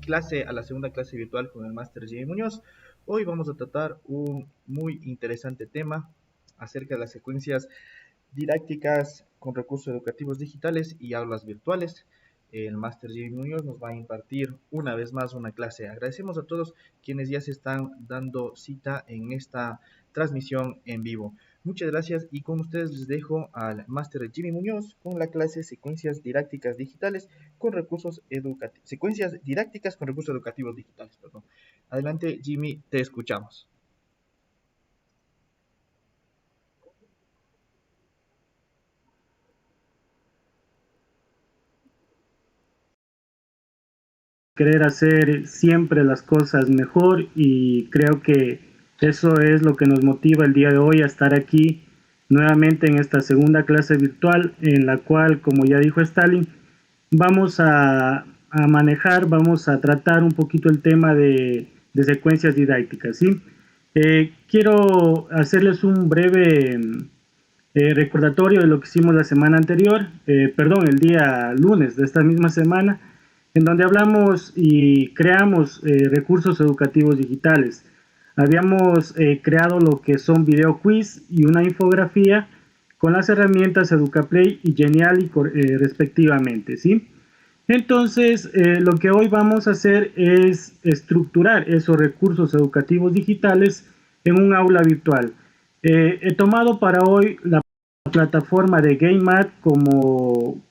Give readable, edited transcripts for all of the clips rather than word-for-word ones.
a la segunda clase virtual con el Máster Jimmy Muñoz. Hoy vamos a tratar un muy interesante tema acerca de las secuencias didácticas con recursos educativos digitales y aulas virtuales. El Máster Jimmy Muñoz nos va a impartir una vez más una clase. Agradecemos a todos quienes ya se están dando cita en esta transmisión en vivo. Muchas gracias y con ustedes les dejo al Máster Jimmy Muñoz con la clase Secuencias Didácticas Digitales con recursos educativos. Secuencias didácticas con recursos educativos digitales, perdón. Adelante, Jimmy, te escuchamos. Querer hacer siempre las cosas mejor, y creo que eso es lo que nos motiva el día de hoy a estar aquí nuevamente en esta segunda clase virtual, en la cual, como ya dijo Stalin, vamos a manejar, vamos a tratar un poquito el tema de secuencias didácticas, ¿sí? Quiero hacerles un breve recordatorio de lo que hicimos la semana anterior, el día lunes de esta misma semana, en donde hablamos y creamos recursos educativos digitales. Habíamos creado lo que son video quiz y una infografía con las herramientas EducaPlay y Genially respectivamente, ¿sí? Entonces, lo que hoy vamos a hacer es estructurar esos recursos educativos digitales en un aula virtual. He tomado para hoy la plataforma de GameMath como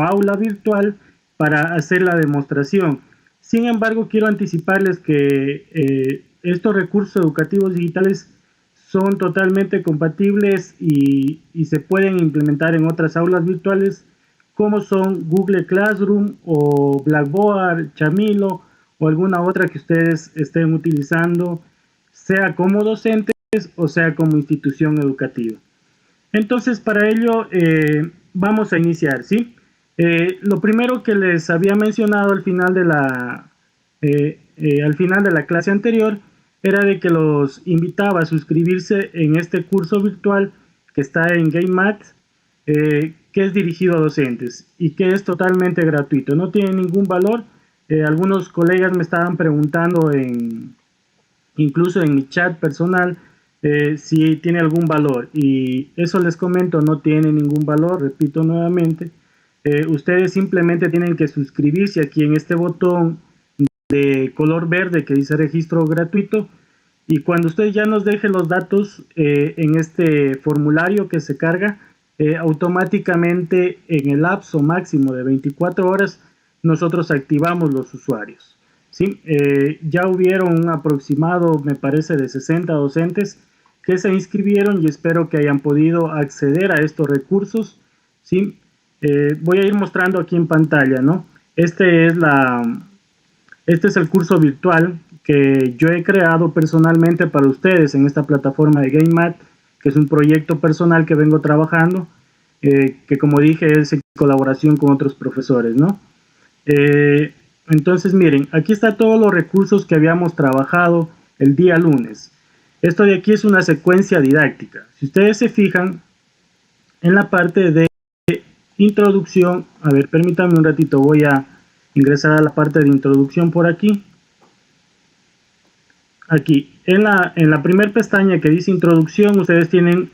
aula virtual para hacer la demostración. Sin embargo, quiero anticiparles que estos recursos educativos digitales son totalmente compatibles y se pueden implementar en otras aulas virtuales como son Google Classroom o Blackboard, Chamilo o alguna otra que ustedes estén utilizando, sea como docentes o sea como institución educativa. Entonces, para ello vamos a iniciar, ¿sí? Lo primero que les había mencionado al final de la clase anterior era de que los invitaba a suscribirse en este curso virtual que está en GameMath, que es dirigido a docentes y que es totalmente gratuito, no tiene ningún valor. Algunos colegas me estaban preguntando incluso en mi chat personal, si tiene algún valor, y eso les comento, no tiene ningún valor, repito nuevamente. Ustedes simplemente tienen que suscribirse aquí en este botón de color verde que dice registro gratuito, y cuando usted ya nos deje los datos en este formulario que se carga, automáticamente en el lapso máximo de 24 horas nosotros activamos los usuarios. ¿Sí? Ya hubieron un aproximado, me parece, de 60 docentes que se inscribieron y espero que hayan podido acceder a estos recursos, ¿sí? Voy a ir mostrando aquí en pantalla, ¿no? Este es el curso virtual que yo he creado personalmente para ustedes en esta plataforma de GameMath, que es un proyecto personal que vengo trabajando, que como dije es en colaboración con otros profesores, ¿no? Entonces miren, aquí está todos los recursos que habíamos trabajado el día lunes. Esto de aquí es una secuencia didáctica. Si ustedes se fijan en la parte de introducción, a ver, permítanme un ratito, voy a ingresar a la parte de introducción por aquí. Aquí, en la primera pestaña que dice introducción, ustedes tienen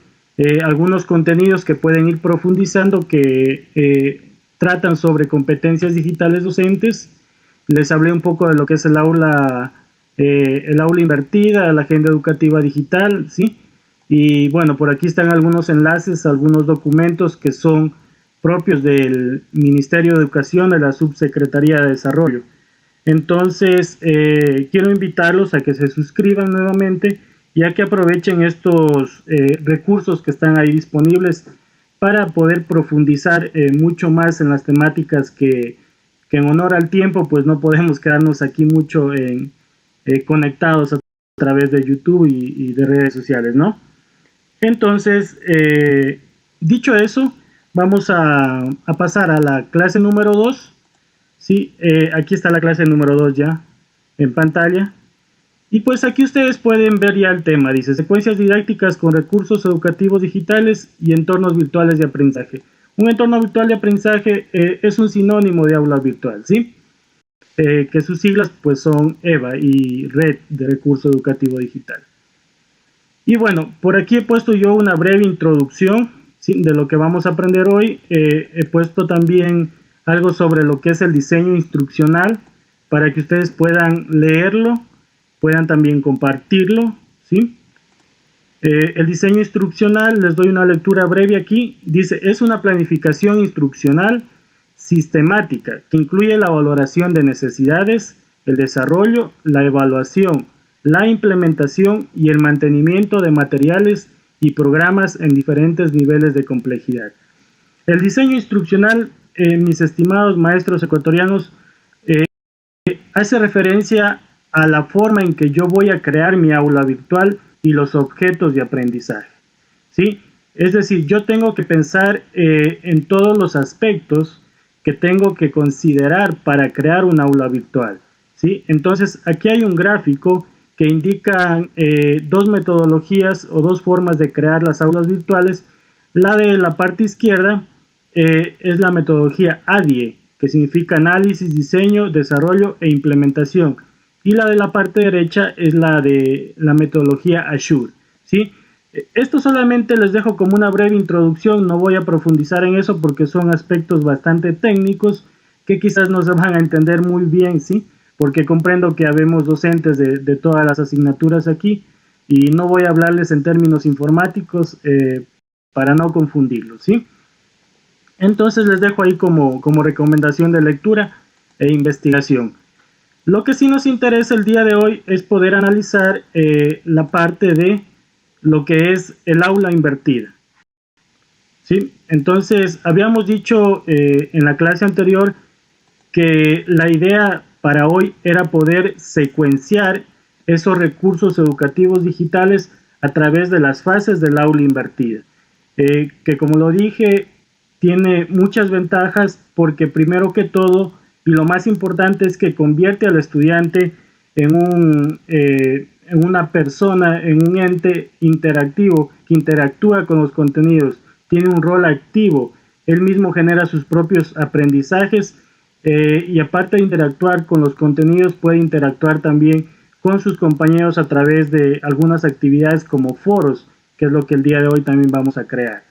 algunos contenidos que pueden ir profundizando, que tratan sobre competencias digitales docentes. Les hablé un poco de lo que es el aula invertida, la agenda educativa digital, ¿sí? Y bueno, por aquí están algunos enlaces, algunos documentos que son propios del Ministerio de Educación, de la Subsecretaría de Desarrollo. Entonces, quiero invitarlos a que se suscriban nuevamente y a que aprovechen estos recursos que están ahí disponibles para poder profundizar mucho más en las temáticas que en honor al tiempo, pues no podemos quedarnos aquí mucho conectados a través de YouTube y de redes sociales, ¿no? Entonces, dicho eso, vamos a pasar a la clase número 2. Sí, aquí está la clase número 2 ya en pantalla. Y pues aquí ustedes pueden ver ya el tema. Dice secuencias didácticas con recursos educativos digitales y entornos virtuales de aprendizaje. Un entorno virtual de aprendizaje es un sinónimo de aula virtual, ¿sí? que sus siglas pues son EVA y Red de Recurso Educativo Digital. Y bueno, por aquí he puesto yo una breve introducción, ¿sí?, de lo que vamos a aprender hoy. He puesto también algo sobre lo que es el diseño instruccional para que ustedes puedan leerlo, puedan también compartirlo, ¿sí? El diseño instruccional, les doy una lectura breve aquí, dice, es una planificación instruccional sistemática que incluye la valoración de necesidades, el desarrollo, la evaluación, la implementación y el mantenimiento de materiales y programas en diferentes niveles de complejidad. El diseño instruccional, mis estimados maestros ecuatorianos, hace referencia a la forma en que yo voy a crear mi aula virtual y los objetos de aprendizaje, ¿sí? Es decir, yo tengo que pensar en todos los aspectos que tengo que considerar para crear un aula virtual, ¿sí? Entonces, aquí hay un gráfico que indica dos metodologías o dos formas de crear las aulas virtuales. La de la parte izquierda es la metodología ADIE, que significa análisis, diseño, desarrollo e implementación. Y la de la parte derecha es la de la metodología Azure, ¿sí? Esto solamente les dejo como una breve introducción, no voy a profundizar en eso porque son aspectos bastante técnicos que quizás no se van a entender muy bien, ¿sí? Porque comprendo que habemos docentes de todas las asignaturas aquí y no voy a hablarles en términos informáticos para no confundirlos, ¿sí? Entonces les dejo ahí como recomendación de lectura e investigación. Lo que sí nos interesa el día de hoy es poder analizar la parte de lo que es el aula invertida, ¿sí? Entonces, habíamos dicho en la clase anterior que la idea para hoy era poder secuenciar esos recursos educativos digitales a través de las fases del aula invertida, que como lo dije, tiene muchas ventajas porque primero que todo, y lo más importante es que convierte al estudiante en una persona, en un ente interactivo que interactúa con los contenidos, tiene un rol activo, él mismo genera sus propios aprendizajes y aparte de interactuar con los contenidos, puede interactuar también con sus compañeros a través de algunas actividades como foros, que es lo que el día de hoy también vamos a crear,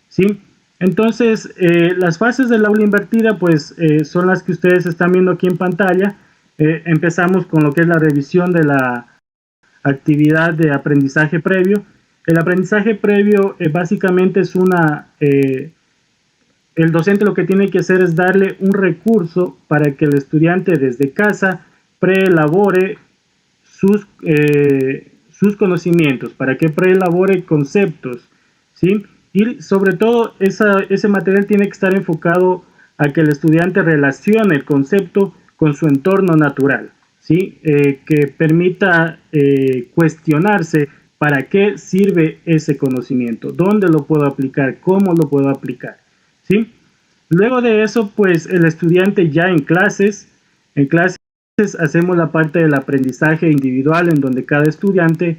¿sí? Entonces, las fases del aula invertida pues son las que ustedes están viendo aquí en pantalla. Empezamos con lo que es la revisión de la actividad de aprendizaje previo. El aprendizaje previo básicamente es el docente lo que tiene que hacer es darle un recurso para que el estudiante desde casa preelabore sus conocimientos, para que preelabore conceptos, ¿sí? Y sobre todo ese material tiene que estar enfocado a que el estudiante relacione el concepto con su entorno natural, ¿sí? Que permita cuestionarse para qué sirve ese conocimiento, dónde lo puedo aplicar, cómo lo puedo aplicar, ¿sí? Luego de eso, pues el estudiante ya en clases hacemos la parte del aprendizaje individual en donde cada estudiante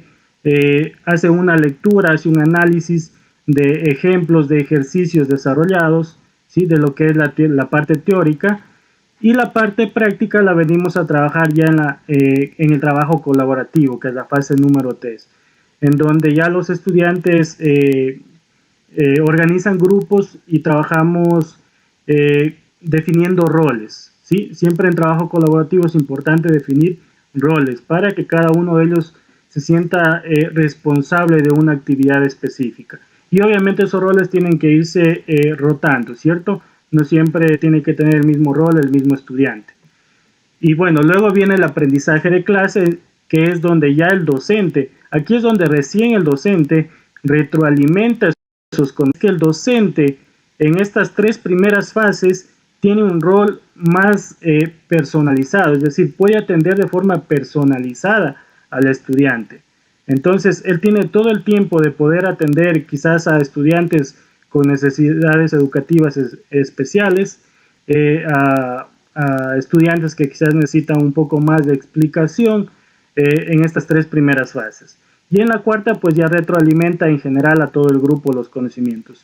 hace una lectura, hace un análisis de ejemplos de ejercicios desarrollados, ¿sí?, de lo que es la parte teórica, y la parte práctica la venimos a trabajar ya en el trabajo colaborativo, que es la fase número 3, en donde ya los estudiantes organizan grupos y trabajamos definiendo roles, ¿sí? Siempre en trabajo colaborativo es importante definir roles para que cada uno de ellos se sienta responsable de una actividad específica. Y obviamente esos roles tienen que irse rotando, ¿cierto? No siempre tiene que tener el mismo rol el mismo estudiante. Y bueno, luego viene el aprendizaje de clase, que es donde ya el docente, aquí es donde recién el docente retroalimenta esos conceptos, que el docente en estas tres primeras fases tiene un rol más personalizado, es decir, puede atender de forma personalizada al estudiante. Entonces, él tiene todo el tiempo de poder atender quizás a estudiantes con necesidades educativas especiales, a estudiantes que quizás necesitan un poco más de explicación en estas tres primeras fases. Y en la cuarta, pues ya retroalimenta en general a todo el grupo los conocimientos.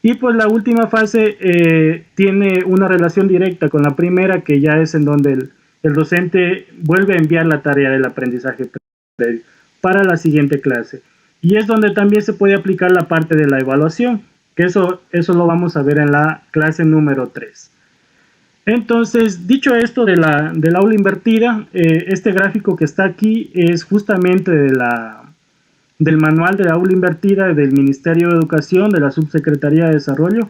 Y pues la última fase tiene una relación directa con la primera, que ya es en donde el docente vuelve a enviar la tarea del aprendizaje previo para la siguiente clase. Y es donde también se puede aplicar la parte de la evaluación, que eso lo vamos a ver en la clase número 3. Entonces, dicho esto del aula invertida, este gráfico que está aquí es justamente del manual de la aula invertida del Ministerio de Educación, de la Subsecretaría de Desarrollo.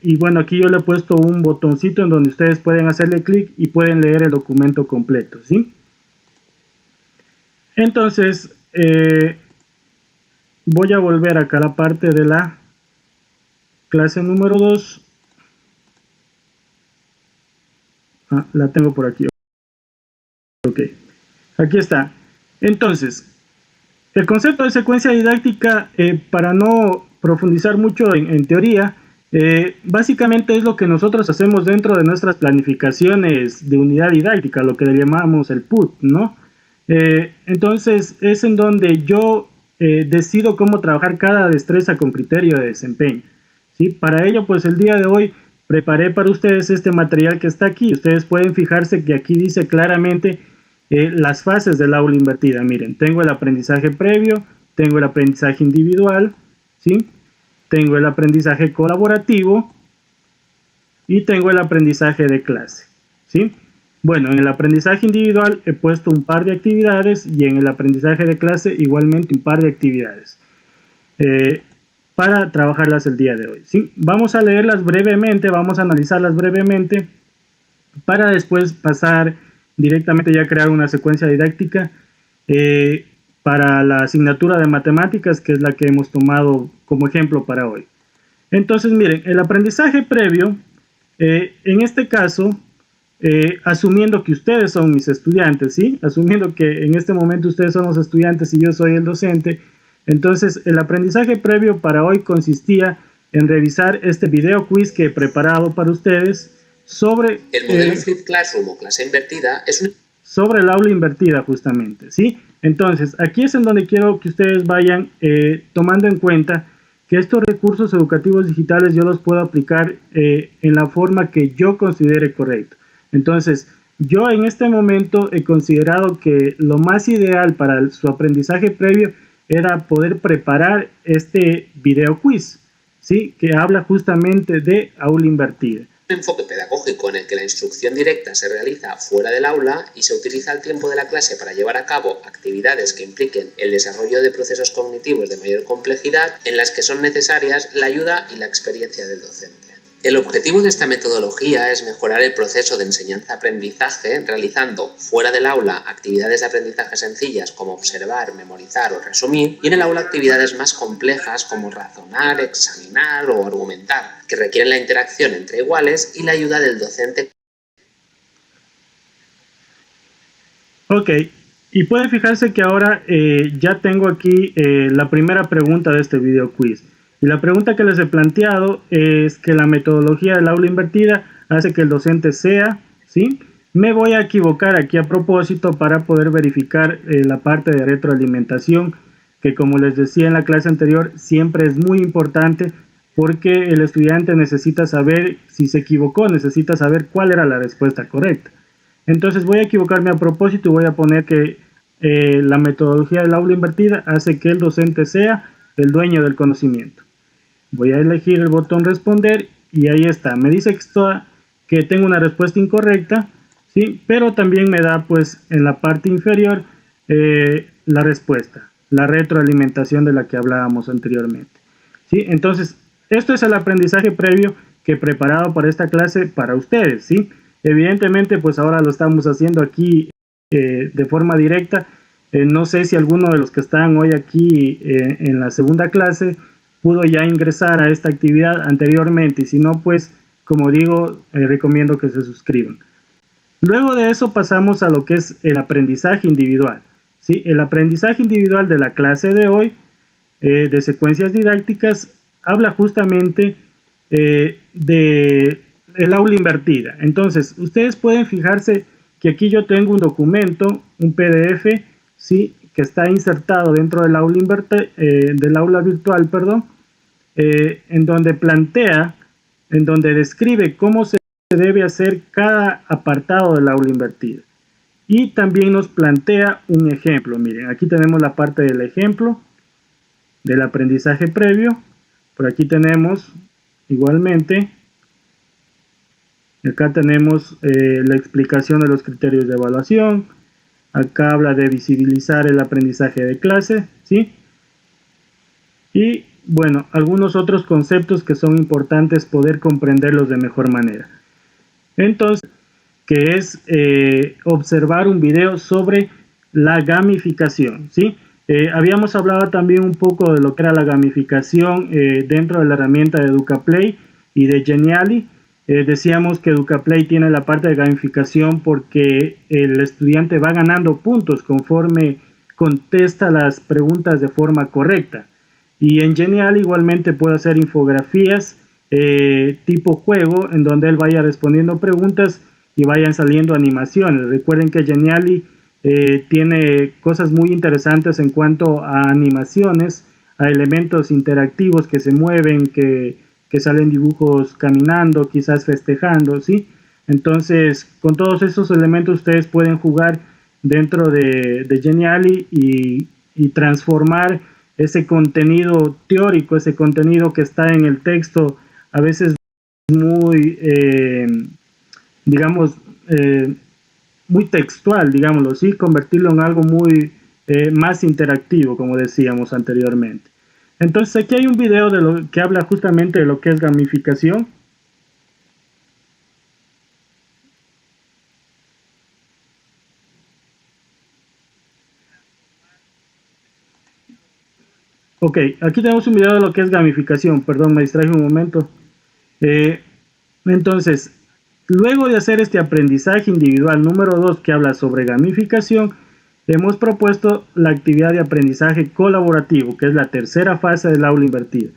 Y bueno, aquí yo le he puesto un botoncito en donde ustedes pueden hacerle clic y pueden leer el documento completo, ¿sí? Entonces, voy a volver acá a la parte de la clase número 2. La tengo por aquí. Ok, aquí está. Entonces, el concepto de secuencia didáctica, para no profundizar mucho en teoría, básicamente es lo que nosotros hacemos dentro de nuestras planificaciones de unidad didáctica, lo que le llamamos el PUT, ¿no? Entonces, es en donde yo decido cómo trabajar cada destreza con criterio de desempeño, ¿sí? Para ello, pues el día de hoy preparé para ustedes este material que está aquí. Ustedes pueden fijarse que aquí dice claramente las fases del aula invertida. Miren, tengo el aprendizaje previo, tengo el aprendizaje individual, ¿sí? Tengo el aprendizaje colaborativo y tengo el aprendizaje de clase, ¿sí? Bueno, en el aprendizaje individual he puesto un par de actividades y en el aprendizaje de clase igualmente un par de actividades para trabajarlas el día de hoy, ¿sí? Vamos a leerlas brevemente, vamos a analizarlas brevemente para después pasar directamente ya a crear una secuencia didáctica para la asignatura de matemáticas, que es la que hemos tomado como ejemplo para hoy. Entonces, miren, el aprendizaje previo, en este caso, asumiendo que ustedes son mis estudiantes, ¿sí? Asumiendo que en este momento ustedes son los estudiantes y yo soy el docente, entonces el aprendizaje previo para hoy consistía en revisar este video quiz que he preparado para ustedes sobre el modelo Flip Classroom o clase invertida sobre el aula invertida justamente, ¿sí? Entonces, aquí es en donde quiero que ustedes vayan tomando en cuenta que estos recursos educativos digitales yo los puedo aplicar en la forma que yo considere correcto. Entonces, yo en este momento he considerado que lo más ideal para su aprendizaje previo era poder preparar este video quiz, ¿sí? Que habla justamente de aula invertida. Un enfoque pedagógico en el que la instrucción directa se realiza fuera del aula y se utiliza el tiempo de la clase para llevar a cabo actividades que impliquen el desarrollo de procesos cognitivos de mayor complejidad, en las que son necesarias la ayuda y la experiencia del docente. El objetivo de esta metodología es mejorar el proceso de enseñanza-aprendizaje realizando fuera del aula actividades de aprendizaje sencillas como observar, memorizar o resumir, y en el aula actividades más complejas como razonar, examinar o argumentar, que requieren la interacción entre iguales y la ayuda del docente. Ok, y puede fijarse que ahora ya tengo aquí la primera pregunta de este video quiz. Y la pregunta que les he planteado es que la metodología del aula invertida hace que el docente sea, ¿sí? Me voy a equivocar aquí a propósito para poder verificar la parte de retroalimentación, que como les decía en la clase anterior, siempre es muy importante porque el estudiante necesita saber si se equivocó, necesita saber cuál era la respuesta correcta. Entonces voy a equivocarme a propósito y voy a poner que la metodología del aula invertida hace que el docente sea el dueño del conocimiento. Voy a elegir el botón responder y ahí está. Me dice que tengo una respuesta incorrecta, ¿sí? Pero también me da pues en la parte inferior la respuesta, la retroalimentación de la que hablábamos anteriormente, ¿sí? Entonces, esto es el aprendizaje previo que he preparado para esta clase para ustedes, ¿sí? Evidentemente pues ahora lo estamos haciendo aquí de forma directa. No sé si alguno de los que están hoy aquí en la segunda clase pudo ya ingresar a esta actividad anteriormente, y si no, pues, como digo, recomiendo que se suscriban. Luego de eso pasamos a lo que es el aprendizaje individual, ¿sí? El aprendizaje individual de la clase de hoy, de secuencias didácticas, habla justamente de el aula invertida. Entonces, ustedes pueden fijarse que aquí yo tengo un documento, un PDF, ¿sí? Que está insertado dentro del aula virtual, perdón, en donde plantea, en donde describe cómo se debe hacer cada apartado del aula invertida. Y también nos plantea un ejemplo. Miren, aquí tenemos la parte del ejemplo del aprendizaje previo. Por aquí tenemos igualmente, acá tenemos la explicación de los criterios de evaluación. Acá habla de visibilizar el aprendizaje de clase, ¿sí? Y bueno, algunos otros conceptos que son importantes poder comprenderlos de mejor manera. Entonces, que es observar un video sobre la gamificación, ¿sí? Habíamos hablado también un poco de lo que era la gamificación dentro de la herramienta de EducaPlay y de Genially. Decíamos que EducaPlay tiene la parte de gamificación porque el estudiante va ganando puntos conforme contesta las preguntas de forma correcta. Y en Genially igualmente puede hacer infografías tipo juego, en donde él vaya respondiendo preguntas y vayan saliendo animaciones. Recuerden que Genially tiene cosas muy interesantes en cuanto a animaciones, a elementos interactivos que se mueven, que salen dibujos caminando, quizás festejando, ¿sí? Entonces, con todos esos elementos ustedes pueden jugar dentro de Genially y transformar ese contenido teórico, ese contenido que está en el texto, a veces muy, digamos, muy textual, digámoslo, ¿sí? Convertirlo en algo muy más interactivo, como decíamos anteriormente. Entonces aquí hay un video de lo que habla justamente de lo que es gamificación. Ok, aquí tenemos un video de lo que es gamificación. Perdón, me distraje un momento. Entonces, luego de hacer este aprendizaje individual número 2 que habla sobre gamificación, hemos propuesto la actividad de aprendizaje colaborativo, que es la tercera fase del aula invertida.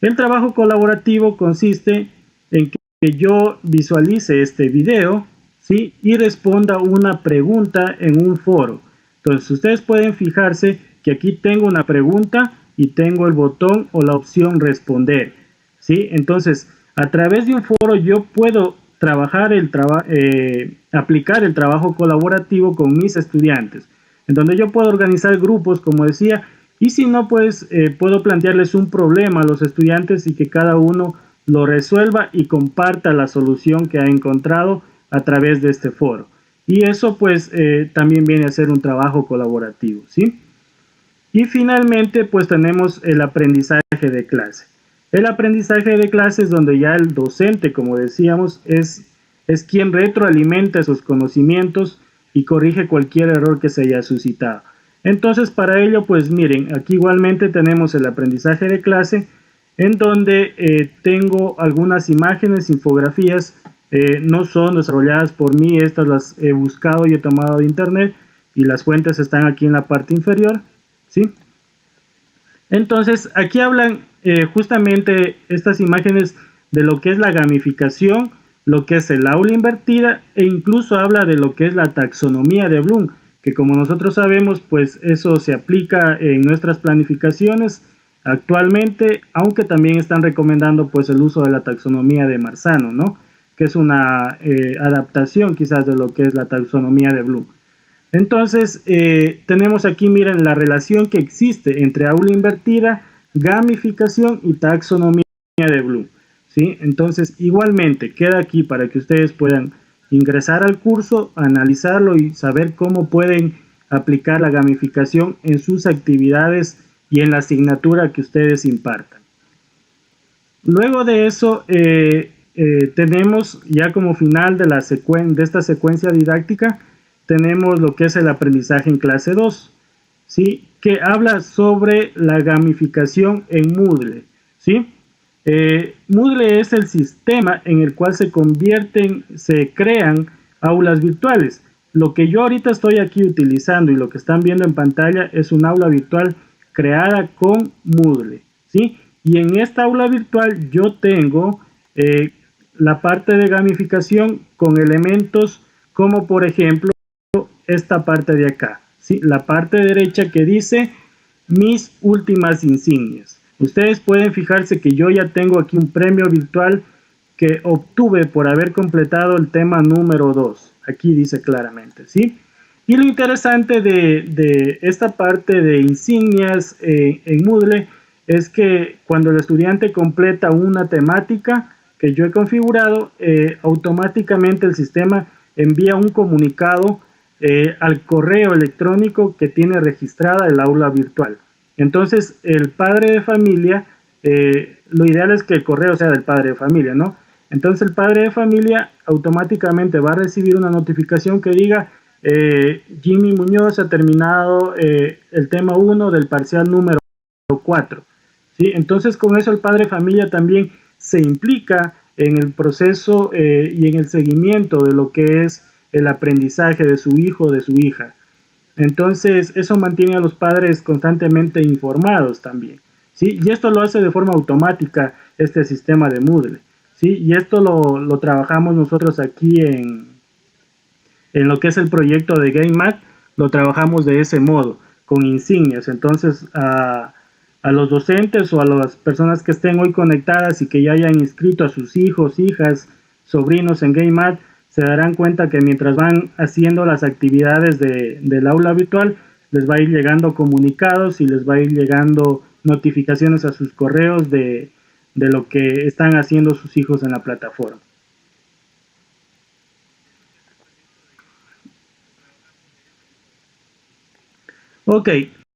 El trabajo colaborativo consiste en que yo visualice este video, ¿sí? Y responda una pregunta en un foro. Entonces, ustedes pueden fijarse que aquí tengo una pregunta y tengo el botón o la opción responder, ¿sí? Entonces, a través de un foro yo puedo trabajar aplicar el trabajo colaborativo con mis estudiantes, en donde yo puedo organizar grupos, como decía, y si no, pues puedo plantearles un problema a los estudiantes y que cada uno lo resuelva y comparta la solución que ha encontrado a través de este foro. Y eso pues también viene a ser un trabajo colaborativo, ¿sí? Y finalmente pues tenemos el aprendizaje de clase. El aprendizaje de clase es donde ya el docente, como decíamos, es quien retroalimenta sus conocimientos y corrige cualquier error que se haya suscitado. Entonces, para ello, pues miren, aquí igualmente tenemos el aprendizaje de clase, en donde tengo algunas imágenes, infografías, no son desarrolladas por mí, estas las he buscado y he tomado de internet, y las fuentes están aquí en la parte inferior, ¿sí? Entonces, aquí hablan justamente estas imágenes de lo que es la gamificación, lo que es el aula invertida, e incluso habla de lo que es la taxonomía de Bloom, que como nosotros sabemos, pues eso se aplica en nuestras planificaciones actualmente, aunque también están recomendando pues el uso de la taxonomía de Marzano, ¿no? Que es una adaptación quizás de lo que es la taxonomía de Bloom. Entonces, tenemos aquí, miren, la relación que existe entre aula invertida, gamificación y taxonomía de Bloom, ¿sí? Entonces, igualmente, queda aquí para que ustedes puedan ingresar al curso, analizarlo y saber cómo pueden aplicar la gamificación en sus actividades y en la asignatura que ustedes impartan. Luego de eso, tenemos ya como final de esta secuencia didáctica, tenemos lo que es el aprendizaje en clase 2, ¿sí? Que habla sobre la gamificación en Moodle, ¿sí? Moodle es el sistema en el cual se crean aulas virtuales. Lo que yo ahorita estoy aquí utilizando y lo que están viendo en pantalla es un aula virtual creada con Moodle, ¿sí? Y en esta aula virtual yo tengo la parte de gamificación con elementos como por ejemplo esta parte de acá, ¿sí? La parte derecha que dice mis últimas insignias. Ustedes pueden fijarse que yo ya tengo aquí un premio virtual que obtuve por haber completado el tema número 2. Aquí dice claramente, ¿sí? Y lo interesante de esta parte de insignias en Moodle es que cuando el estudiante completa una temática que yo he configurado, automáticamente el sistema envía un comunicado al correo electrónico que tiene registrada el aula virtual. Entonces, el padre de familia, lo ideal es que el correo sea del padre de familia, ¿no? Entonces, el padre de familia automáticamente va a recibir una notificación que diga Jimmy Muñoz ha terminado el tema 1 del parcial número 4. ¿Sí? Entonces, con eso el padre de familia también se implica en el proceso y en el seguimiento de lo que es el aprendizaje de su hijo o de su hija. Entonces, eso mantiene a los padres constantemente informados también, ¿sí? Y esto lo hace de forma automática este sistema de Moodle, ¿sí? Y esto lo trabajamos nosotros aquí en lo que es el proyecto de GameMath, lo trabajamos de ese modo, con insignias. Entonces, a los docentes o a las personas que estén hoy conectadas y que ya hayan inscrito a sus hijos, hijas, sobrinos en GameMath, se darán cuenta que mientras van haciendo las actividades del aula virtual, les va a ir llegando comunicados y les va a ir llegando notificaciones a sus correos de lo que están haciendo sus hijos en la plataforma. Ok,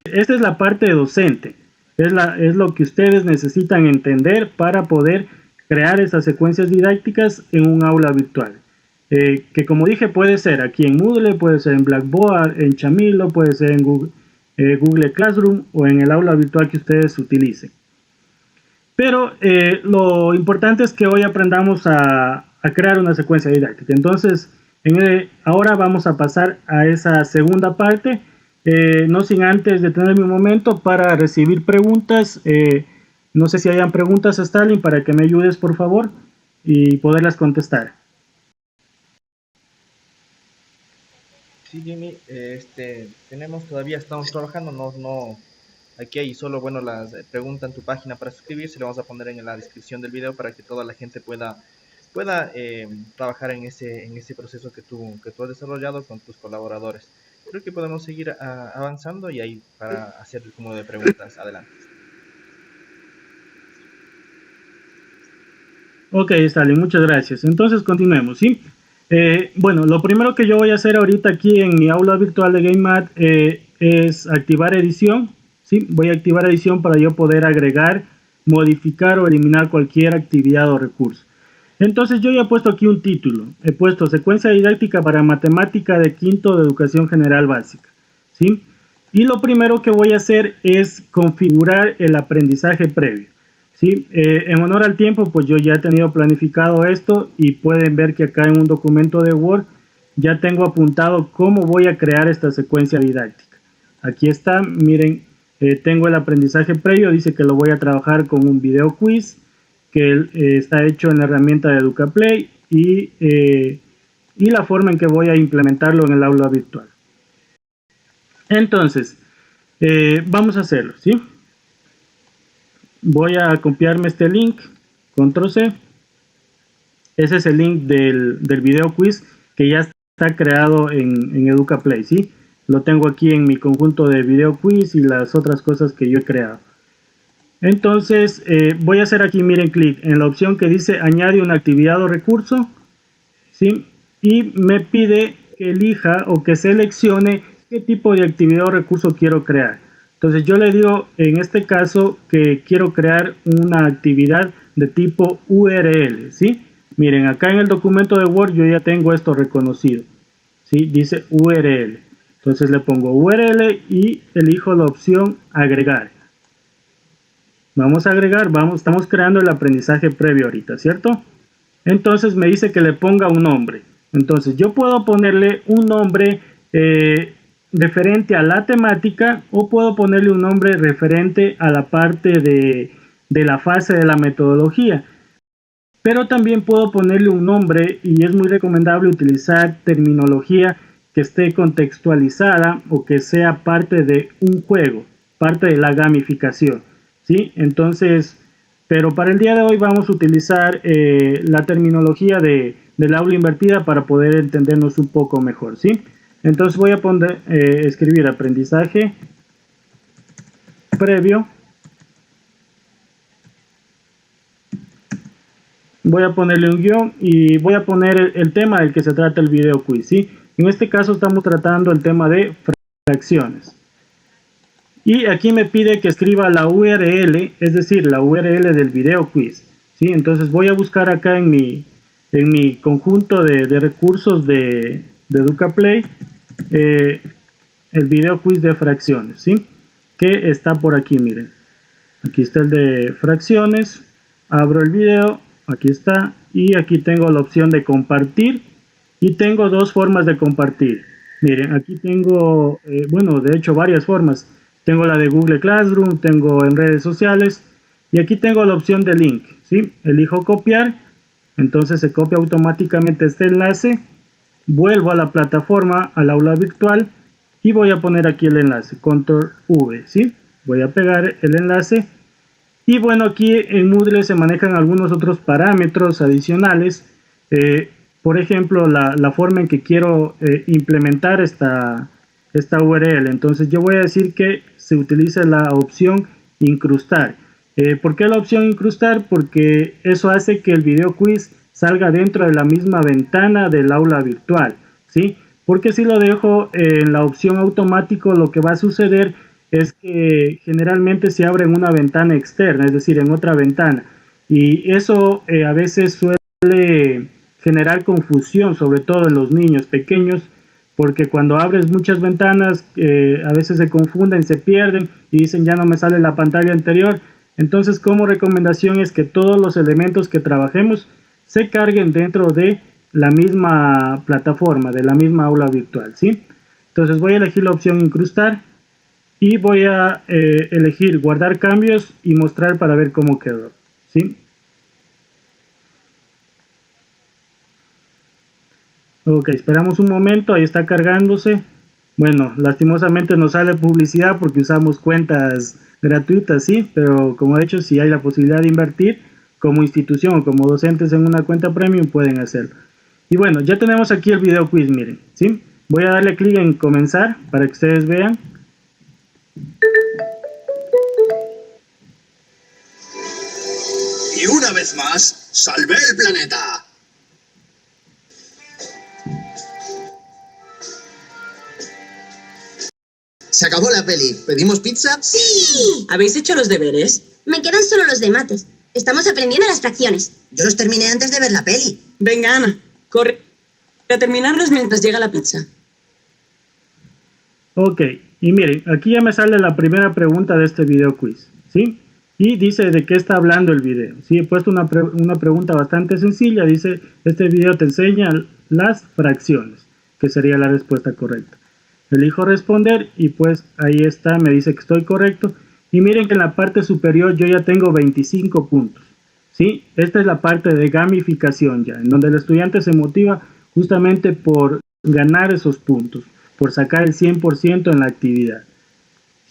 esta es la parte docente. Es lo que ustedes necesitan entender para poder crear esas secuencias didácticas en un aula virtual. Que como dije puede ser aquí en Moodle, puede ser en Blackboard, en Chamilo, puede ser en Google Classroom o en el aula virtual que ustedes utilicen. Pero lo importante es que hoy aprendamos a crear una secuencia didáctica. Entonces, ahora vamos a pasar a esa segunda parte, no sin antes detenerme un momento para recibir preguntas. No sé si hayan preguntas, Stalin, para que me ayudes, por favor, y poderlas contestar. Sí, Jimmy, estamos trabajando, no, aquí hay solo, bueno, las preguntas en tu página para suscribirse, le vamos a poner en la descripción del video para que toda la gente pueda trabajar en ese proceso que tú has desarrollado con tus colaboradores. Creo que podemos seguir avanzando y ahí para hacer el cúmulo de preguntas. Adelante. Ok, Stalin, muchas gracias. Entonces continuemos, ¿sí? Bueno, lo primero que yo voy a hacer ahorita aquí en mi aula virtual de GameMath es activar edición, ¿sí? Voy a activar edición para yo poder agregar, modificar o eliminar cualquier actividad o recurso. Entonces yo ya he puesto aquí un título, he puesto secuencia didáctica para matemática de quinto de educación general básica, ¿sí? Y lo primero que voy a hacer es configurar el aprendizaje previo. ¿Sí? En honor al tiempo, pues yo ya he tenido planificado esto y pueden ver que acá en un documento de Word ya tengo apuntado cómo voy a crear esta secuencia didáctica. Aquí está, miren, tengo el aprendizaje previo, dice que lo voy a trabajar con un video quiz que está hecho en la herramienta de EducaPlay y la forma en que voy a implementarlo en el aula virtual. Entonces, vamos a hacerlo, ¿sí? Voy a copiarme este link, control C. Ese es el link del video quiz que ya está creado en EducaPlay, ¿sí? Lo tengo aquí en mi conjunto de video quiz y las otras cosas que yo he creado. Entonces, voy a hacer aquí, miren, clic en la opción que dice añade una actividad o recurso, ¿sí? Y me pide que elija o que seleccione qué tipo de actividad o recurso quiero crear. Entonces yo le digo en este caso que quiero crear una actividad de tipo URL, ¿sí? Miren, acá en el documento de Word yo ya tengo esto reconocido, ¿sí? Dice URL. Entonces le pongo URL y elijo la opción agregar. Vamos a agregar, estamos creando el aprendizaje previo ahorita, ¿cierto? Entonces me dice que le ponga un nombre. Entonces yo puedo ponerle un nombre referente a la temática o puedo ponerle un nombre referente a la parte de la fase de la metodología, pero también puedo ponerle un nombre y es muy recomendable utilizar terminología que esté contextualizada o que sea parte de un juego, parte de la gamificación, ¿sí? Entonces pero para el día de hoy vamos a utilizar la terminología del aula invertida para poder entendernos un poco mejor, ¿sí? Entonces voy a escribir aprendizaje previo. Voy a ponerle un guión y voy a poner el tema del que se trata el video quiz, ¿sí? En este caso estamos tratando el tema de fracciones. Y aquí me pide que escriba la URL, es decir, la URL del video quiz, ¿sí? Entonces voy a buscar acá en mi conjunto de recursos de EducaPlay el video quiz de fracciones, ¿sí? Que está por aquí, miren. Aquí está el de fracciones, abro el video. Aquí está, y aquí tengo la opción de compartir, y tengo dos formas de compartir. Miren, aquí tengo, bueno, de hecho varias formas. Tengo la de Google Classroom, tengo en redes sociales, y aquí tengo la opción de link, ¿sí? Elijo copiar, entonces se copia automáticamente este enlace, vuelvo a la plataforma, al aula virtual, y voy a poner aquí el enlace, control V, ¿sí? Voy a pegar el enlace. Y bueno, aquí en Moodle se manejan algunos otros parámetros adicionales, por ejemplo, la forma en que quiero implementar esta URL. Entonces yo voy a decir que se utilice la opción incrustar. ¿Por qué la opción incrustar? Porque eso hace que el video quiz salga dentro de la misma ventana del aula virtual, ¿sí? Porque si lo dejo en la opción automático, lo que va a suceder es que generalmente se abre en una ventana externa, es decir, en otra ventana, y eso a veces suele generar confusión, sobre todo en los niños pequeños, porque cuando abres muchas ventanas a veces se confunden, se pierden y dicen ya no me sale la pantalla anterior. Entonces, como recomendación es que todos los elementos que trabajemos se carguen dentro de la misma plataforma, de la misma aula virtual, ¿sí? Entonces voy a elegir la opción incrustar y voy a elegir guardar cambios y mostrar para ver cómo quedó, ¿sí? Ok, esperamos un momento, ahí está cargándose. Bueno, lastimosamente nos sale publicidad porque usamos cuentas gratuitas, sí, pero como he dicho, si hay la posibilidad de invertir como institución o como docentes en una cuenta premium, pueden hacerlo. Y bueno, ya tenemos aquí el video quiz, miren, ¿sí? Voy a darle clic en comenzar para que ustedes vean. Y una vez más, salvé el planeta. Se acabó la peli. ¿Pedimos pizza? ¡Sí! ¿Habéis hecho los deberes? Me quedan solo los de mates. Estamos aprendiendo las fracciones. Yo los terminé antes de ver la peli. Venga, Ana, corre a terminarlos mientras llega la pizza. Ok, y miren, aquí ya me sale la primera pregunta de este video quiz, ¿sí? Y dice de qué está hablando el video. Sí, he puesto una pregunta bastante sencilla. Dice, este video te enseña las fracciones, que sería la respuesta correcta. Elijo responder y pues ahí está, me dice que estoy correcto. Y miren que en la parte superior yo ya tengo 25 puntos, ¿sí? Esta es la parte de gamificación ya, en donde el estudiante se motiva justamente por ganar esos puntos, por sacar el 100% en la actividad.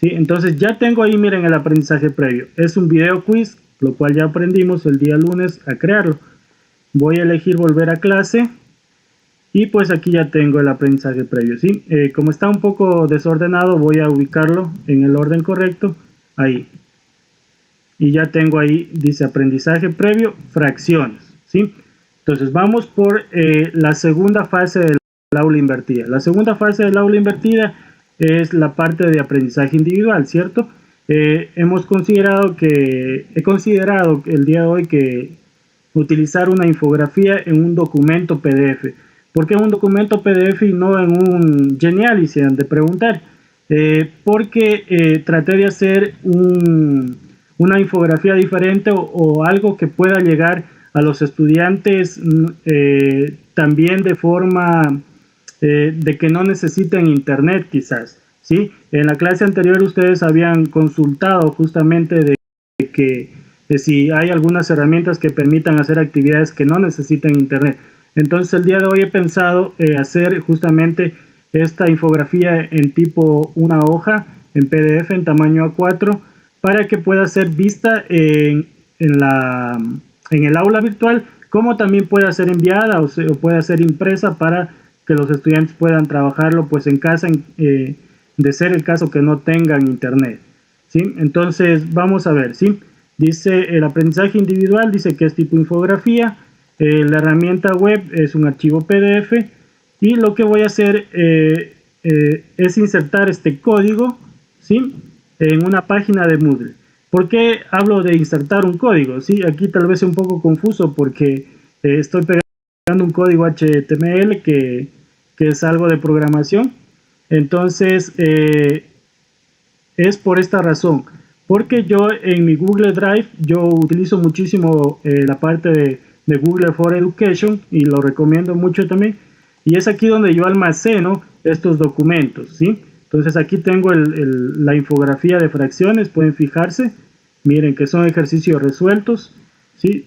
¿Sí? Entonces ya tengo ahí, miren, el aprendizaje previo. Es un video quiz, lo cual ya aprendimos el día lunes a crearlo. Voy a elegir volver a clase. Y pues aquí ya tengo el aprendizaje previo, ¿sí? Como está un poco desordenado, voy a ubicarlo en el orden correcto. Ahí. Y ya tengo ahí, dice aprendizaje previo, fracciones, ¿sí? Entonces vamos por la segunda fase del aula invertida. La segunda fase del aula invertida es la parte de aprendizaje individual, ¿cierto? He considerado el día de hoy que utilizar una infografía en un documento PDF. ¿Por qué un documento PDF y no en un Geniali? Se han de preguntar. Porque traté de hacer una infografía diferente o algo que pueda llegar a los estudiantes también de forma de que no necesiten internet quizás, ¿sí? En la clase anterior ustedes habían consultado justamente de si hay algunas herramientas que permitan hacer actividades que no necesiten internet. Entonces el día de hoy he pensado hacer justamente esta infografía en tipo una hoja en PDF en tamaño A4 para que pueda ser vista en en el aula virtual, como también puede ser enviada o puede ser impresa para que los estudiantes puedan trabajarlo pues en casa, de ser el caso que no tengan internet, ¿sí? Entonces vamos a ver, ¿sí? Dice el aprendizaje individual, dice que es tipo infografía, la herramienta web es un archivo PDF, y lo que voy a hacer es insertar este código, ¿sí? En una página de Moodle. ¿Por qué hablo de insertar un código? ¿Sí? Aquí tal vez es un poco confuso porque estoy pegando un código HTML que es algo de programación. Entonces, es por esta razón. Porque yo en mi Google Drive, yo utilizo muchísimo la parte de Google for Education y lo recomiendo mucho también. Y es aquí donde yo almaceno estos documentos, ¿sí? Entonces aquí tengo la infografía de fracciones, pueden fijarse, miren que son ejercicios resueltos, ¿sí?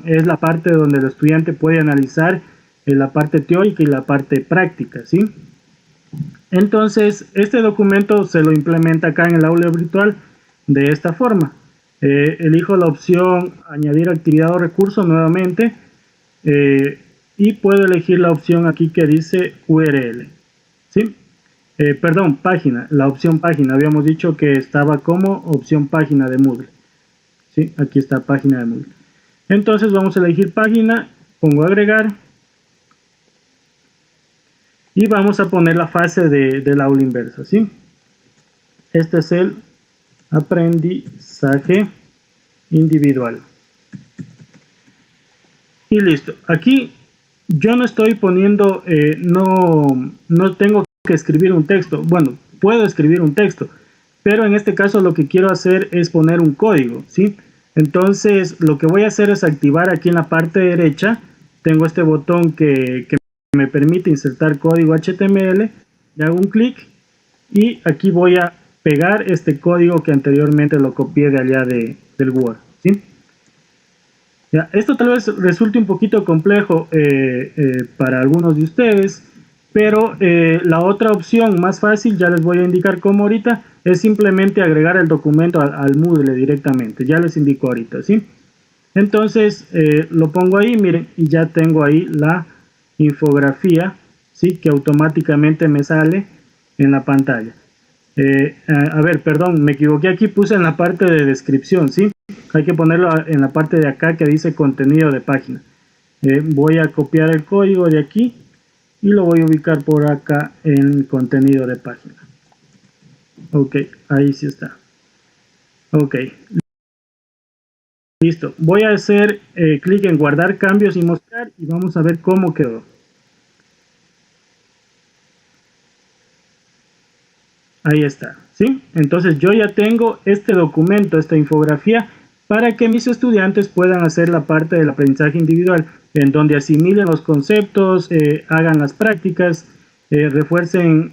Es la parte donde el estudiante puede analizar la parte teórica y la parte práctica, ¿sí? Entonces este documento se lo implementa acá en el aula virtual de esta forma. Elijo la opción añadir actividad o recurso nuevamente y puedo elegir la opción aquí que dice URL, ¿sí? Perdón, página, la opción página, habíamos dicho que estaba como opción página de Moodle, ¿sí? Aquí está página de Moodle. Entonces vamos a elegir página, pongo agregar y vamos a poner la fase del aula inversa, ¿sí? Este es el aprendizaje individual. Y listo. Aquí yo no estoy poniendo, no tengo que escribir un texto. Bueno, puedo escribir un texto, pero en este caso lo que quiero hacer es poner un código, ¿sí? Entonces lo que voy a hacer es activar aquí en la parte derecha, tengo este botón que me permite insertar código HTML, le hago un clic y aquí voy a pegar este código que anteriormente lo copié de allá del Word, ¿sí? Ya, esto tal vez resulte un poquito complejo para algunos de ustedes, pero la otra opción más fácil, ya les voy a indicar cómo ahorita, es simplemente agregar el documento al Moodle directamente, ya les indico ahorita, ¿sí? Entonces lo pongo ahí, miren, y ya tengo ahí la infografía, ¿sí? Que automáticamente me sale en la pantalla. A ver, perdón, me equivoqué, aquí puse en la parte de descripción, ¿sí? Hay que ponerlo en la parte de acá que dice contenido de página. Voy a copiar el código de aquí y lo voy a ubicar por acá en contenido de página. Ok, ahí sí está. Ok, listo. Voy a hacer clic en guardar cambios y mostrar y vamos a ver cómo quedó. Ahí está, ¿sí? Entonces yo ya tengo este documento, esta infografía, para que mis estudiantes puedan hacer la parte del aprendizaje individual, en donde asimilen los conceptos, hagan las prácticas, refuercen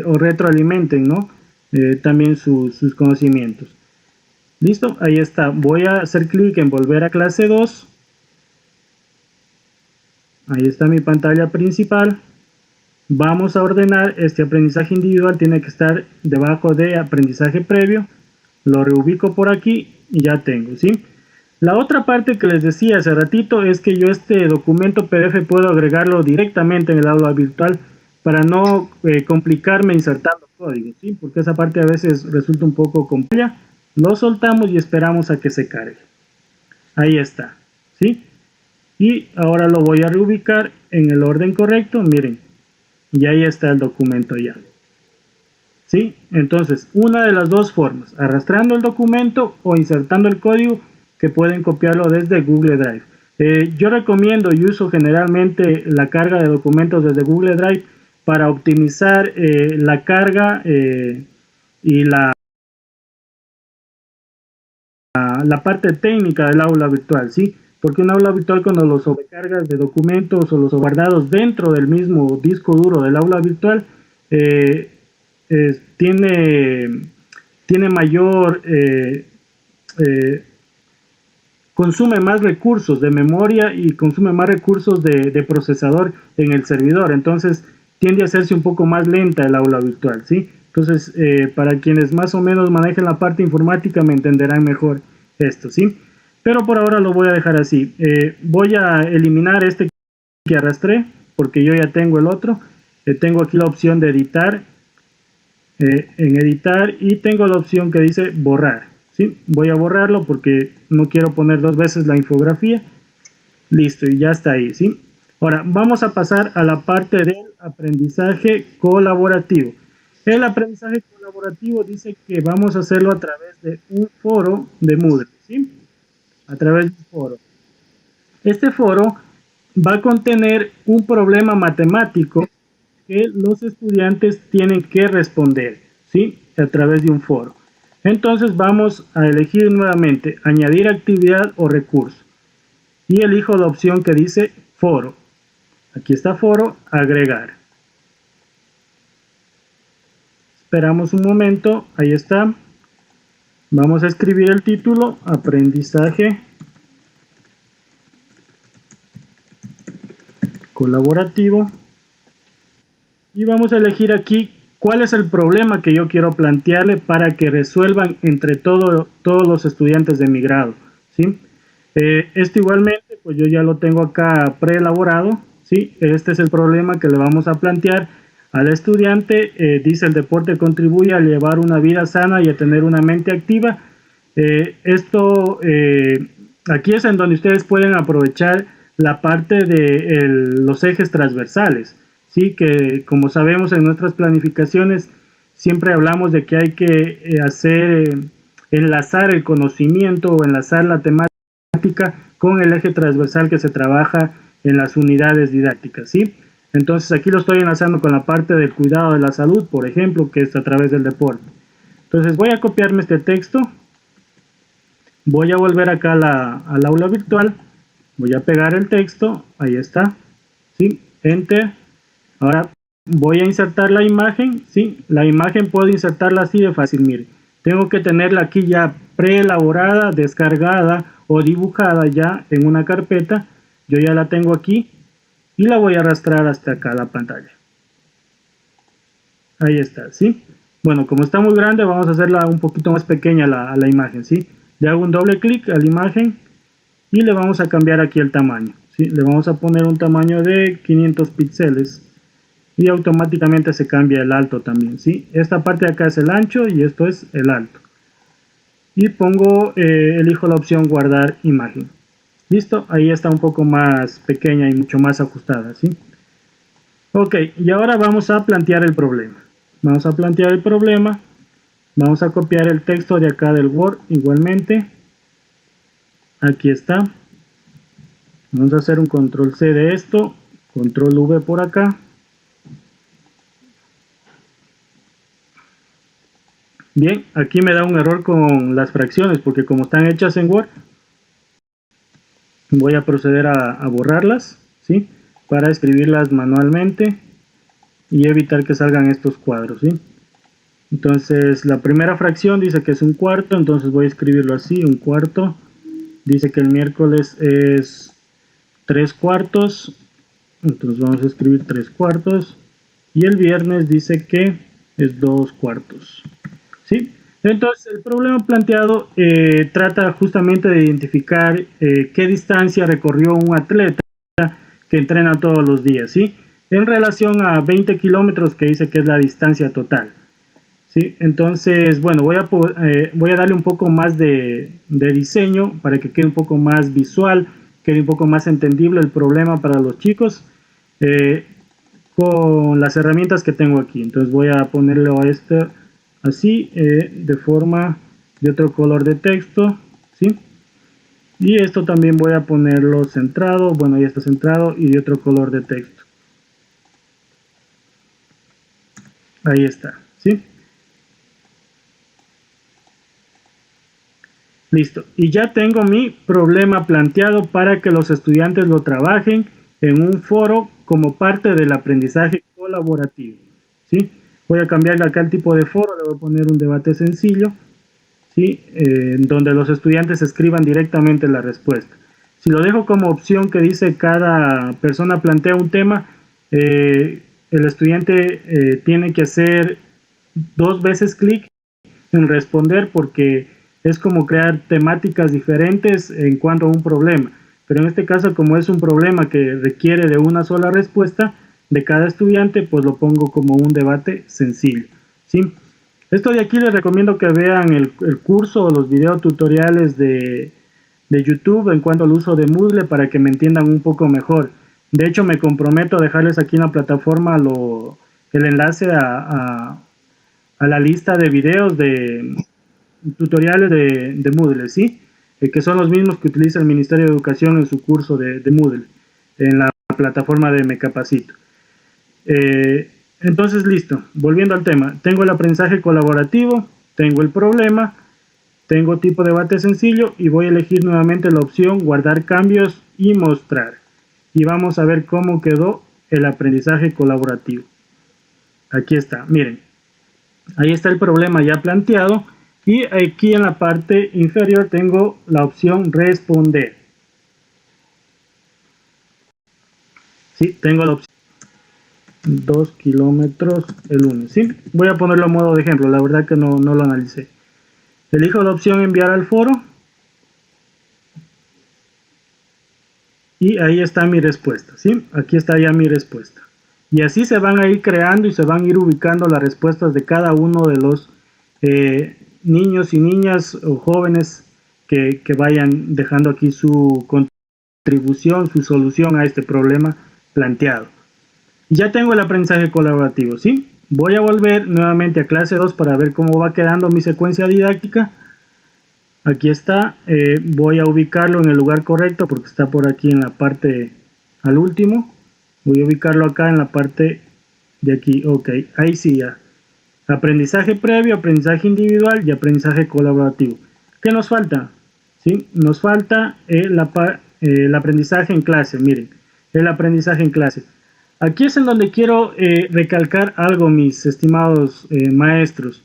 o retroalimenten, ¿no? También sus conocimientos. ¿Listo? Ahí está. Voy a hacer clic en volver a clase 2. Ahí está mi pantalla principal. Vamos a ordenar este aprendizaje individual, tiene que estar debajo de aprendizaje previo. Lo reubico por aquí y ya tengo, ¿sí? La otra parte que les decía hace ratito es que yo este documento PDF puedo agregarlo directamente en el aula virtual para no complicarme insertando código, ¿sí? Porque esa parte a veces resulta un poco compleja. Lo soltamos y esperamos a que se cargue. Ahí está, ¿sí? Y ahora lo voy a reubicar en el orden correcto, miren. Y ahí está el documento ya, ¿sí? Entonces, una de las dos formas, arrastrando el documento o insertando el código, que pueden copiarlo desde Google Drive. Yo recomiendo y uso generalmente la carga de documentos desde Google Drive para optimizar la carga y la parte técnica del aula virtual, ¿sí? Porque un aula virtual, cuando los sobrecargas de documentos o los guardados dentro del mismo disco duro del aula virtual, tiene mayor, consume más recursos de memoria y consume más recursos de procesador en el servidor. Entonces tiende a hacerse un poco más lenta el aula virtual, ¿sí? Entonces para quienes más o menos manejen la parte informática me entenderán mejor esto, ¿sí? pero por ahora lo voy a dejar así. Voy a eliminar este que arrastré, porque yo ya tengo el otro. Tengo aquí la opción de editar, en editar, y tengo la opción que dice borrar, ¿sí? Voy a borrarlo porque no quiero poner dos veces la infografía. Listo, y ya está ahí, ¿sí? Ahora vamos a pasar a la parte del aprendizaje colaborativo. El aprendizaje colaborativo dice que vamos a hacerlo a través de un foro de Moodle, ¿sí? A través de un foro. Este foro va a contener un problema matemático que los estudiantes tienen que responder, ¿sí? A través de un foro. Entonces vamos a elegir nuevamente añadir actividad o recurso. Y elijo la opción que dice foro. Aquí está foro, agregar. Esperamos un momento, ahí está. Vamos a escribir el título, aprendizaje colaborativo. Y vamos a elegir aquí cuál es el problema que yo quiero plantearle para que resuelvan entre todos los estudiantes de mi grado, ¿sí? Esto igualmente, pues yo ya lo tengo acá preelaborado, ¿sí? Este es el problema que le vamos a plantear al estudiante. Dice: el deporte contribuye a llevar una vida sana y a tener una mente activa. Aquí es en donde ustedes pueden aprovechar la parte de los ejes transversales, ¿sí? Que como sabemos en nuestras planificaciones siempre hablamos de que hay que enlazar el conocimiento o enlazar la temática con el eje transversal que se trabaja en las unidades didácticas, ¿sí? Entonces aquí lo estoy enlazando con la parte del cuidado de la salud, por ejemplo, que es a través del deporte. Entonces voy a copiarme este texto, voy a volver acá al aula virtual, voy a pegar el texto, ahí está, ¿sí? Enter. Ahora voy a insertar la imagen, ¿sí? La imagen puedo insertarla así de fácil, mire. Tengo que tenerla aquí ya preelaborada, descargada o dibujada ya en una carpeta. Yo ya la tengo aquí y la voy a arrastrar hasta acá a la pantalla. Ahí está, ¿sí? Bueno, como está muy grande, vamos a hacerla un poquito más pequeña a la imagen, ¿sí? Le hago un doble clic a la imagen y le vamos a cambiar aquí el tamaño, ¿sí? Le vamos a poner un tamaño de 500 píxeles. Y automáticamente se cambia el alto también, ¿sí? Esta parte de acá es el ancho y esto es el alto. Y elijo la opción guardar imagen. Listo, ahí está un poco más pequeña y mucho más ajustada, ¿sí? Ok, y ahora vamos a plantear el problema. Vamos a plantear el problema. Vamos a copiar el texto de acá del Word igualmente. Aquí está. Vamos a hacer un control C de esto, control V por acá. Bien, aquí me da un error con las fracciones porque como están hechas en Word, voy a proceder a borrarlas, ¿sí? Para escribirlas manualmente y evitar que salgan estos cuadros, ¿sí? Entonces la primera fracción dice que es un cuarto, entonces voy a escribirlo así, un cuarto. Dice que el miércoles es 3 cuartos, entonces vamos a escribir 3 cuartos. Y el viernes dice que es 2 cuartos. ¿Sí? Entonces el problema planteado trata justamente de identificar qué distancia recorrió un atleta que entrena todos los días, ¿sí? En relación a 20 kilómetros que dice que es la distancia total, ¿sí? Entonces, bueno, voy a darle un poco más de diseño para que quede un poco más visual, quede un poco más entendible el problema para los chicos con las herramientas que tengo aquí. Entonces voy a ponerlo a esto así, de forma de otro color de texto, ¿sí? Y esto también voy a ponerlo centrado, bueno, ya está centrado, y de otro color de texto. Ahí está, ¿sí? Listo, y ya tengo mi problema planteado para que los estudiantes lo trabajen en un foro como parte del aprendizaje colaborativo, ¿sí? Voy a cambiarle acá el tipo de foro, le voy a poner un debate sencillo, ¿sí? Donde los estudiantes escriban directamente la respuesta. Si lo dejo como opción que dice cada persona plantea un tema, el estudiante tiene que hacer 2 veces clic en responder porque es como crear temáticas diferentes en cuanto a un problema. Pero en este caso, como es un problema que requiere de una sola respuesta de cada estudiante, pues lo pongo como un debate sencillo, ¿sí? Esto de aquí les recomiendo que vean el curso o los videos tutoriales de YouTube en cuanto al uso de Moodle para que me entiendan un poco mejor. De hecho, me comprometo a dejarles aquí en la plataforma el enlace a la lista de videos de tutoriales de Moodle, ¿sí? Que son los mismos que utiliza el Ministerio de Educación en su curso de Moodle, en la plataforma de Me Capacito. Entonces, listo, volviendo al tema, tengo el aprendizaje colaborativo, tengo el problema, tengo tipo de debate sencillo y voy a elegir nuevamente la opción guardar cambios y mostrar. Y vamos a ver cómo quedó el aprendizaje colaborativo. Aquí está, miren, ahí está el problema ya planteado. Y aquí en la parte inferior tengo la opción responder. Sí, tengo la opción 2 kilómetros el lunes. ¿Sí? Voy a ponerlo a modo de ejemplo, la verdad que no lo analicé. Elijo la opción enviar al foro. Y ahí está mi respuesta. ¿Sí? Aquí está ya mi respuesta. Y así se van a ir creando y se van a ir ubicando las respuestas de cada uno de los niños y niñas o jóvenes que vayan dejando aquí su contribución, su solución a este problema planteado. Y ya tengo el aprendizaje colaborativo, ¿sí? Voy a volver nuevamente a clase 2 para ver cómo va quedando mi secuencia didáctica. Aquí está, voy a ubicarlo en el lugar correcto porque está por aquí en la parte al último. Voy a ubicarlo acá en la parte de aquí, ok, ahí sí ya. Aprendizaje previo, aprendizaje individual y aprendizaje colaborativo. ¿Qué nos falta? ¿Sí? Nos falta el aprendizaje en clase. Miren, el aprendizaje en clase. Aquí es en donde quiero recalcar algo, mis estimados maestros.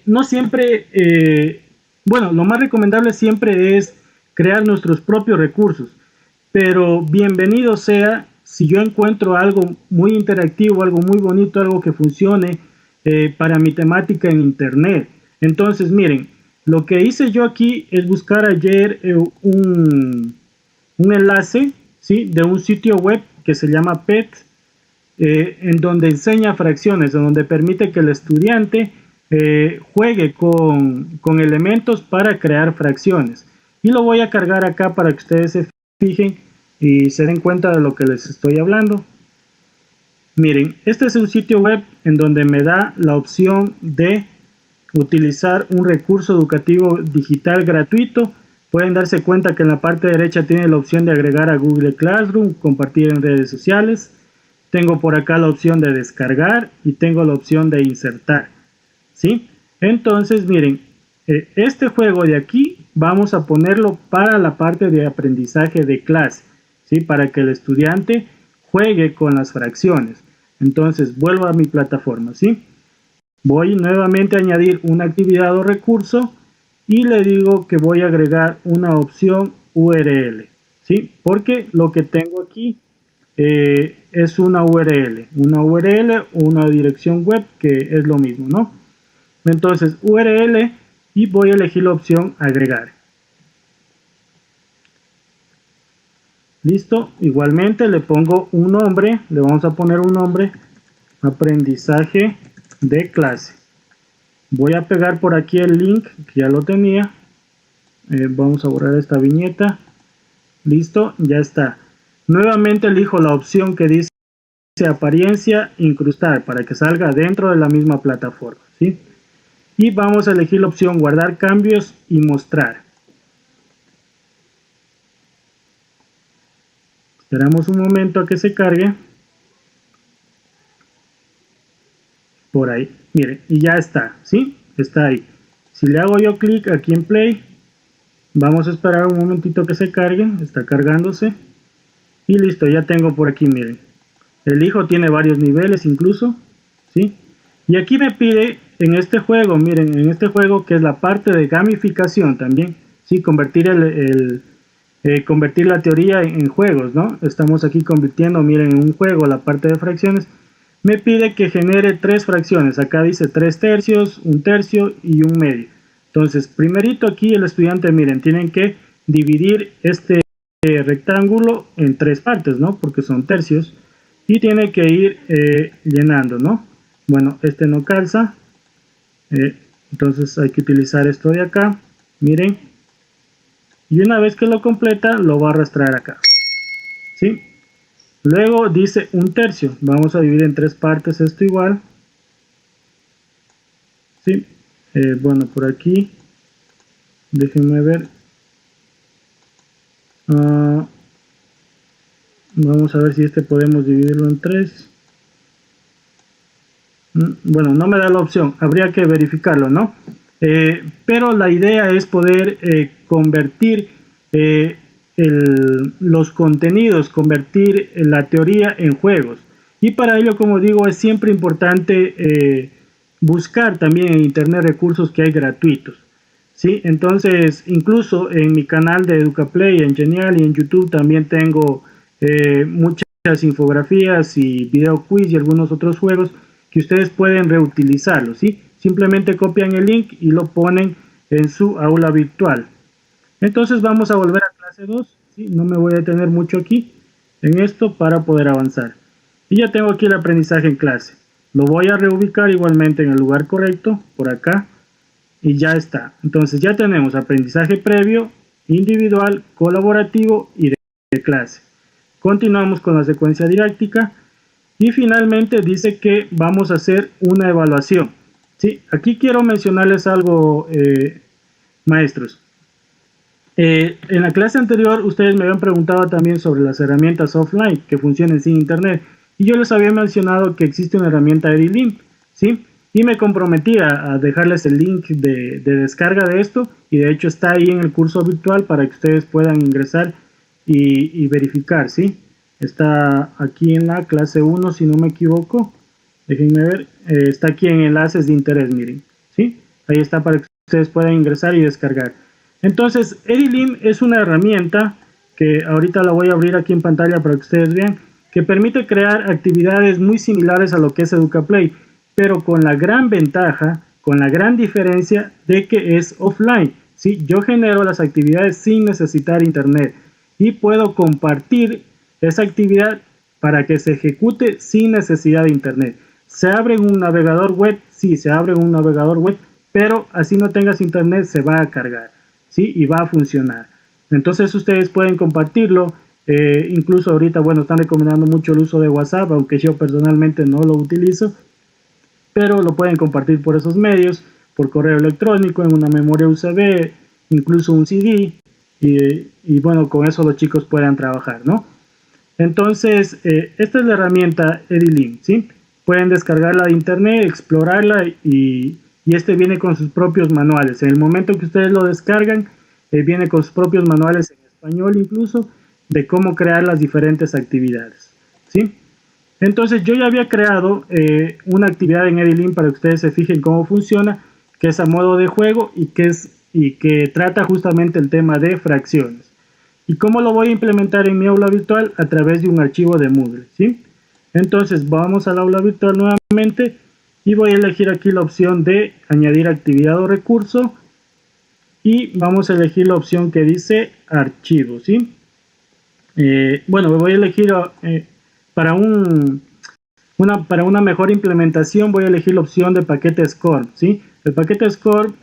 No siempre, bueno, lo más recomendable siempre es crear nuestros propios recursos. Pero bienvenido sea si yo encuentro algo muy interactivo, algo muy bonito, algo que funcione para mi temática en internet. Entonces, miren, lo que hice yo aquí es buscar ayer un enlace, ¿sí?, de un sitio web que se llama PET, en donde enseña fracciones, en donde permite que el estudiante juegue con elementos para crear fracciones. Y lo voy a cargar acá para que ustedes se fijen y se den cuenta de lo que les estoy hablando. Miren, este es un sitio web en donde me da la opción de utilizar un recurso educativo digital gratuito. Pueden darse cuenta que en la parte derecha tiene la opción de agregar a Google Classroom, compartir en redes sociales. Tengo por acá la opción de descargar y tengo la opción de insertar, ¿sí? Entonces, miren, este juego de aquí vamos a ponerlo para la parte de aprendizaje de clase, ¿sí?, para que el estudiante juegue con las fracciones. Entonces vuelvo a mi plataforma, ¿sí? Voy nuevamente a añadir una actividad o recurso y le digo que voy a agregar una opción URL, ¿sí? Porque lo que tengo aquí es una URL o una dirección web, que es lo mismo, ¿no? Entonces URL, y voy a elegir la opción agregar. Listo, igualmente le pongo un nombre, le vamos a poner un nombre, aprendizaje de clase. Voy a pegar por aquí el link, que ya lo tenía. Vamos a borrar esta viñeta. Listo, ya está. Nuevamente elijo la opción que dice apariencia incrustar para que salga dentro de la misma plataforma, ¿sí? Y vamos a elegir la opción guardar cambios y mostrar. Esperamos un momento a que se cargue. Por ahí, miren, y ya está, ¿sí? Está ahí. Si le hago yo clic aquí en play, vamos a esperar un momentito que se cargue. Está cargándose. Y listo, ya tengo por aquí, miren. El hijo tiene varios niveles incluso, ¿sí? Y aquí me pide en este juego, miren, en este juego que es la parte de gamificación también, ¿sí? Convertir convertir la teoría en juegos, ¿no? Estamos aquí convirtiendo, miren, en un juego la parte de fracciones. Me pide que genere 3 fracciones. Acá dice 3 tercios, 1 tercio y 1 medio. Entonces, primerito aquí el estudiante, miren, tienen que dividir este rectángulo en 3 partes, ¿no? Porque son tercios. Y tiene que ir llenando, ¿no? Bueno, este no calza. Entonces hay que utilizar esto de acá. Miren. Y una vez que lo completa, lo va a arrastrar acá. ¿Sí? Luego dice 1/3. Vamos a dividir en 3 partes esto igual. ¿Sí? Bueno, por aquí. Déjenme ver. Vamos a ver si este podemos dividirlo en 3. Bueno, no me da la opción. Habría que verificarlo, ¿no? Pero la idea es poder convertir los contenidos, convertir la teoría en juegos. Y para ello, como digo, es siempre importante buscar también en internet recursos que hay gratuitos. ¿Sí? Entonces, incluso en mi canal de EducaPlay, en Genial y en YouTube también tengo muchas infografías y video quiz y algunos otros juegos que ustedes pueden reutilizarlo, ¿sí? Simplemente copian el link y lo ponen en su aula virtual. Entonces vamos a volver a clase 2, ¿sí? No me voy a detener mucho aquí en esto para poder avanzar. Y ya tengo aquí el aprendizaje en clase. Lo voy a reubicar igualmente en el lugar correcto, por acá, y ya está. Entonces ya tenemos aprendizaje previo, individual, colaborativo y de clase. Continuamos con la secuencia didáctica y finalmente dice que vamos a hacer una evaluación. ¿Sí? Aquí quiero mencionarles algo, maestros. En la clase anterior ustedes me habían preguntado también sobre las herramientas offline que funcionen sin internet y yo les había mencionado que existe una herramienta Edilink, ¿sí? Y me comprometí a dejarles el link de descarga de esto y de hecho está ahí en el curso virtual para que ustedes puedan ingresar y verificar, ¿sí? Está aquí en la clase 1 si no me equivoco, déjenme ver, está aquí en enlaces de interés, miren, ¿sí? Ahí está para que ustedes puedan ingresar y descargar. Entonces, Edilink es una herramienta que ahorita la voy a abrir aquí en pantalla para que ustedes vean, que permite crear actividades muy similares a lo que es EducaPlay, pero con la gran ventaja, con la gran diferencia de que es offline, ¿sí? Yo genero las actividades sin necesitar internet y puedo compartir esa actividad para que se ejecute sin necesidad de internet. ¿Se abre en un navegador web? Sí, se abre en un navegador web, pero así no tengas internet se va a cargar, ¿sí? Y va a funcionar. Entonces ustedes pueden compartirlo. Incluso ahorita, bueno, están recomendando mucho el uso de WhatsApp, aunque yo personalmente no lo utilizo, pero lo pueden compartir por esos medios, por correo electrónico, en una memoria USB, incluso un CD, y bueno, con eso los chicos puedan trabajar, ¿no? Entonces, esta es la herramienta Edilink, ¿sí? Pueden descargarla de internet, explorarla y este viene con sus propios manuales. En el momento que ustedes lo descargan, viene con sus propios manuales en español incluso, de cómo crear las diferentes actividades, ¿sí? Entonces yo ya había creado una actividad en Edilink para que ustedes se fijen cómo funciona, que es a modo de juego y que trata justamente el tema de fracciones. ¿Y cómo lo voy a implementar en mi aula virtual? A través de un archivo de Moodle, ¿sí? Entonces vamos al aula virtual nuevamente y voy a elegir aquí la opción de añadir actividad o recurso y vamos a elegir la opción que dice archivo, ¿sí? Bueno, voy a elegir para una mejor implementación voy a elegir la opción de paquete SCORM, ¿sí? El paquete SCORM,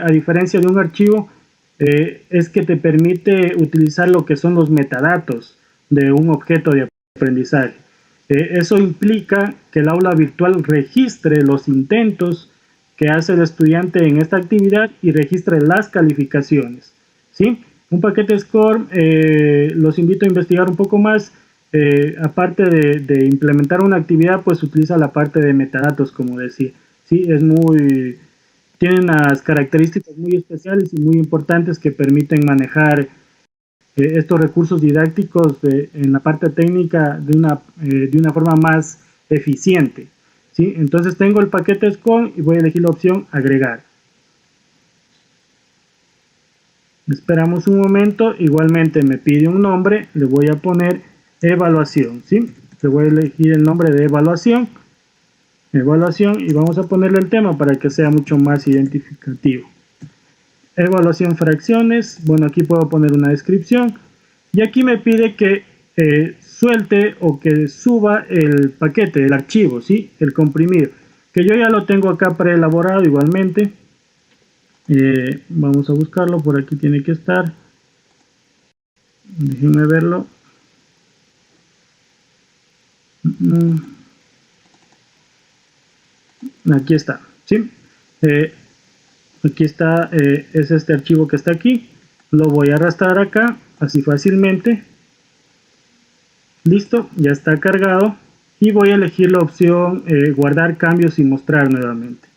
a diferencia de un archivo, es que te permite utilizar lo que son los metadatos de un objeto de aprendizaje. Eso implica que el aula virtual registre los intentos que hace el estudiante en esta actividad y registre las calificaciones, ¿sí? Un paquete SCORM, los invito a investigar un poco más. Aparte de implementar una actividad, pues utiliza la parte de metadatos, como decía, ¿sí? Tiene unas características muy especiales y muy importantes que permiten manejar estos recursos didácticos en la parte técnica de una forma más eficiente, ¿sí? Entonces tengo el paquete SCORM y voy a elegir la opción agregar. Esperamos un momento, igualmente me pide un nombre, le voy a poner evaluación, ¿sí? Le voy a elegir el nombre de evaluación y vamos a ponerle el tema para que sea mucho más identificativo. evaluación fracciones. Bueno, aquí puedo poner una descripción. Y aquí me pide que suelte o que suba el paquete, el archivo, ¿sí? El comprimido. Que yo ya lo tengo acá preelaborado igualmente. Vamos a buscarlo, por aquí tiene que estar. Déjenme verlo. Aquí está, ¿sí? Aquí está, es este archivo que está aquí. Lo voy a arrastrar acá, así fácilmente. Listo, ya está cargado. Y voy a elegir la opción guardar cambios y mostrar nuevamente.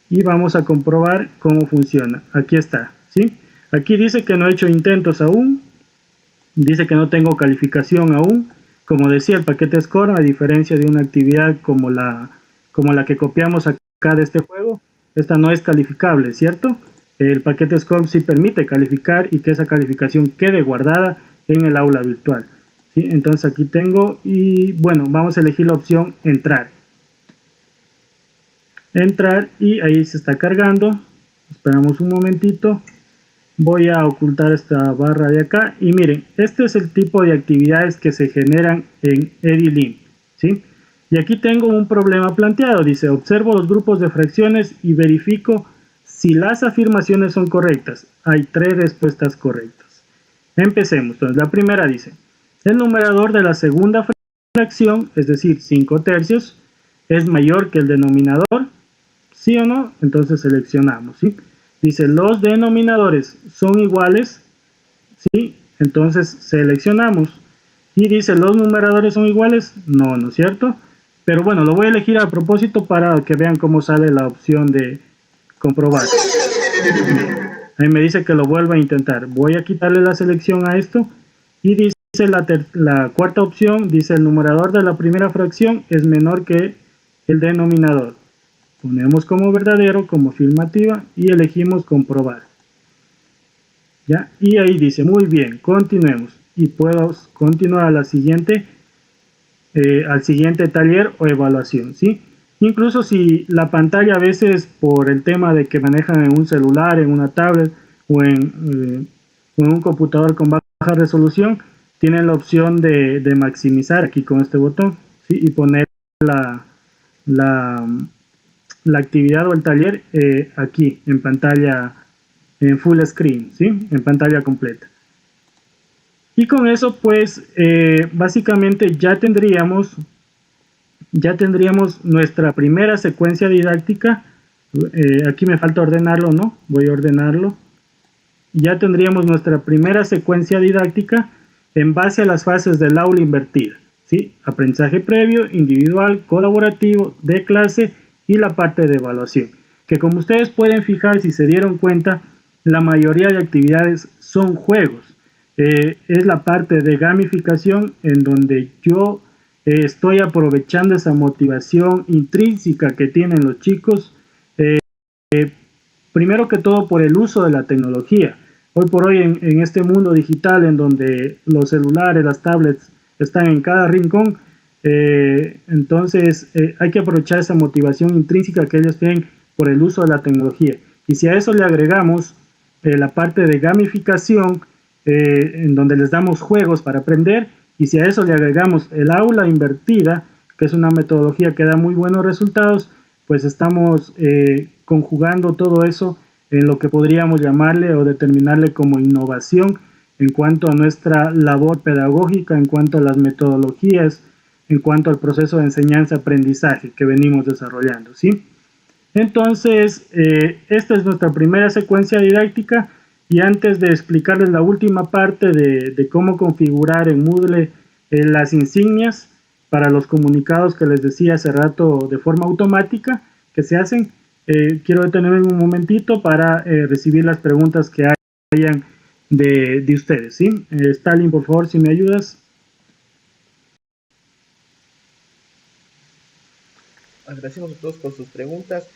Y vamos a comprobar cómo funciona. Aquí está, ¿sí? Aquí dice que no he hecho intentos aún. Dice que no tengo calificación aún. Como decía, el paquete Score, a diferencia de una actividad como la que copiamos acá de este juego, esta no es calificable, ¿cierto? El paquete Score sí permite calificar y que esa calificación quede guardada en el aula virtual, ¿sí? Entonces aquí tengo y bueno, vamos a elegir la opción entrar. Entrar y ahí se está cargando. Esperamos un momentito. Voy a ocultar esta barra de acá y miren, este es el tipo de actividades que se generan en Edilin, ¿sí? Y aquí tengo un problema planteado, dice, observo los grupos de fracciones y verifico si las afirmaciones son correctas. Hay 3 respuestas correctas. Empecemos. Entonces la primera dice, el numerador de la segunda fracción, es decir, 5/3, es mayor que el denominador, ¿sí o no? Entonces seleccionamos, ¿sí? Dice, los denominadores son iguales, ¿sí? Entonces seleccionamos. Y dice, ¿los numeradores son iguales? No, ¿no es cierto? Pero bueno, lo voy a elegir a propósito para que vean cómo sale la opción de comprobar. Ahí me dice que lo vuelva a intentar. Voy a quitarle la selección a esto. Y dice la cuarta opción, dice, el numerador de la primera fracción es menor que el denominador. Ponemos como verdadero, como afirmativa y elegimos comprobar. ¿Ya? Y ahí dice, muy bien, continuemos. Y puedo continuar a la siguiente, al siguiente taller o evaluación, ¿sí? Incluso si la pantalla a veces por el tema de que manejan en un celular, en una tablet o en un computador con baja resolución, tienen la opción de maximizar aquí con este botón, ¿sí? Y poner la actividad o el taller aquí en pantalla en full screen, ¿sí? En pantalla completa. Y con eso pues básicamente ya tendríamos nuestra primera secuencia didáctica. Aquí me falta ordenarlo, ¿no? Voy a ordenarlo. Ya tendríamos nuestra primera secuencia didáctica en base a las fases del aula invertida, ¿sí? Aprendizaje previo, individual, colaborativo, de clase y la parte de evaluación, que como ustedes pueden fijar, si se dieron cuenta, la mayoría de actividades son juegos. Es la parte de gamificación en donde yo estoy aprovechando esa motivación intrínseca que tienen los chicos, primero que todo por el uso de la tecnología. Hoy por hoy en este mundo digital en donde los celulares, las tablets están en cada rincón, entonces hay que aprovechar esa motivación intrínseca que ellos tienen por el uso de la tecnología. Y si a eso le agregamos la parte de gamificación, en donde les damos juegos para aprender, y si a eso le agregamos el aula invertida, que es una metodología que da muy buenos resultados, pues estamos conjugando todo eso en lo que podríamos llamarle o determinarle como innovación en cuanto a nuestra labor pedagógica, en cuanto a las metodologías, en cuanto al proceso de enseñanza-aprendizaje que venimos desarrollando, ¿sí? Entonces, esta es nuestra primera secuencia didáctica y antes de explicarles la última parte de cómo configurar en Moodle las insignias para los comunicados que les decía hace rato de forma automática que se hacen, quiero detenerme un momentito para recibir las preguntas que hayan de ustedes, ¿sí? Stalin, por favor, si me ayudas. Agradecemos a todos por sus preguntas.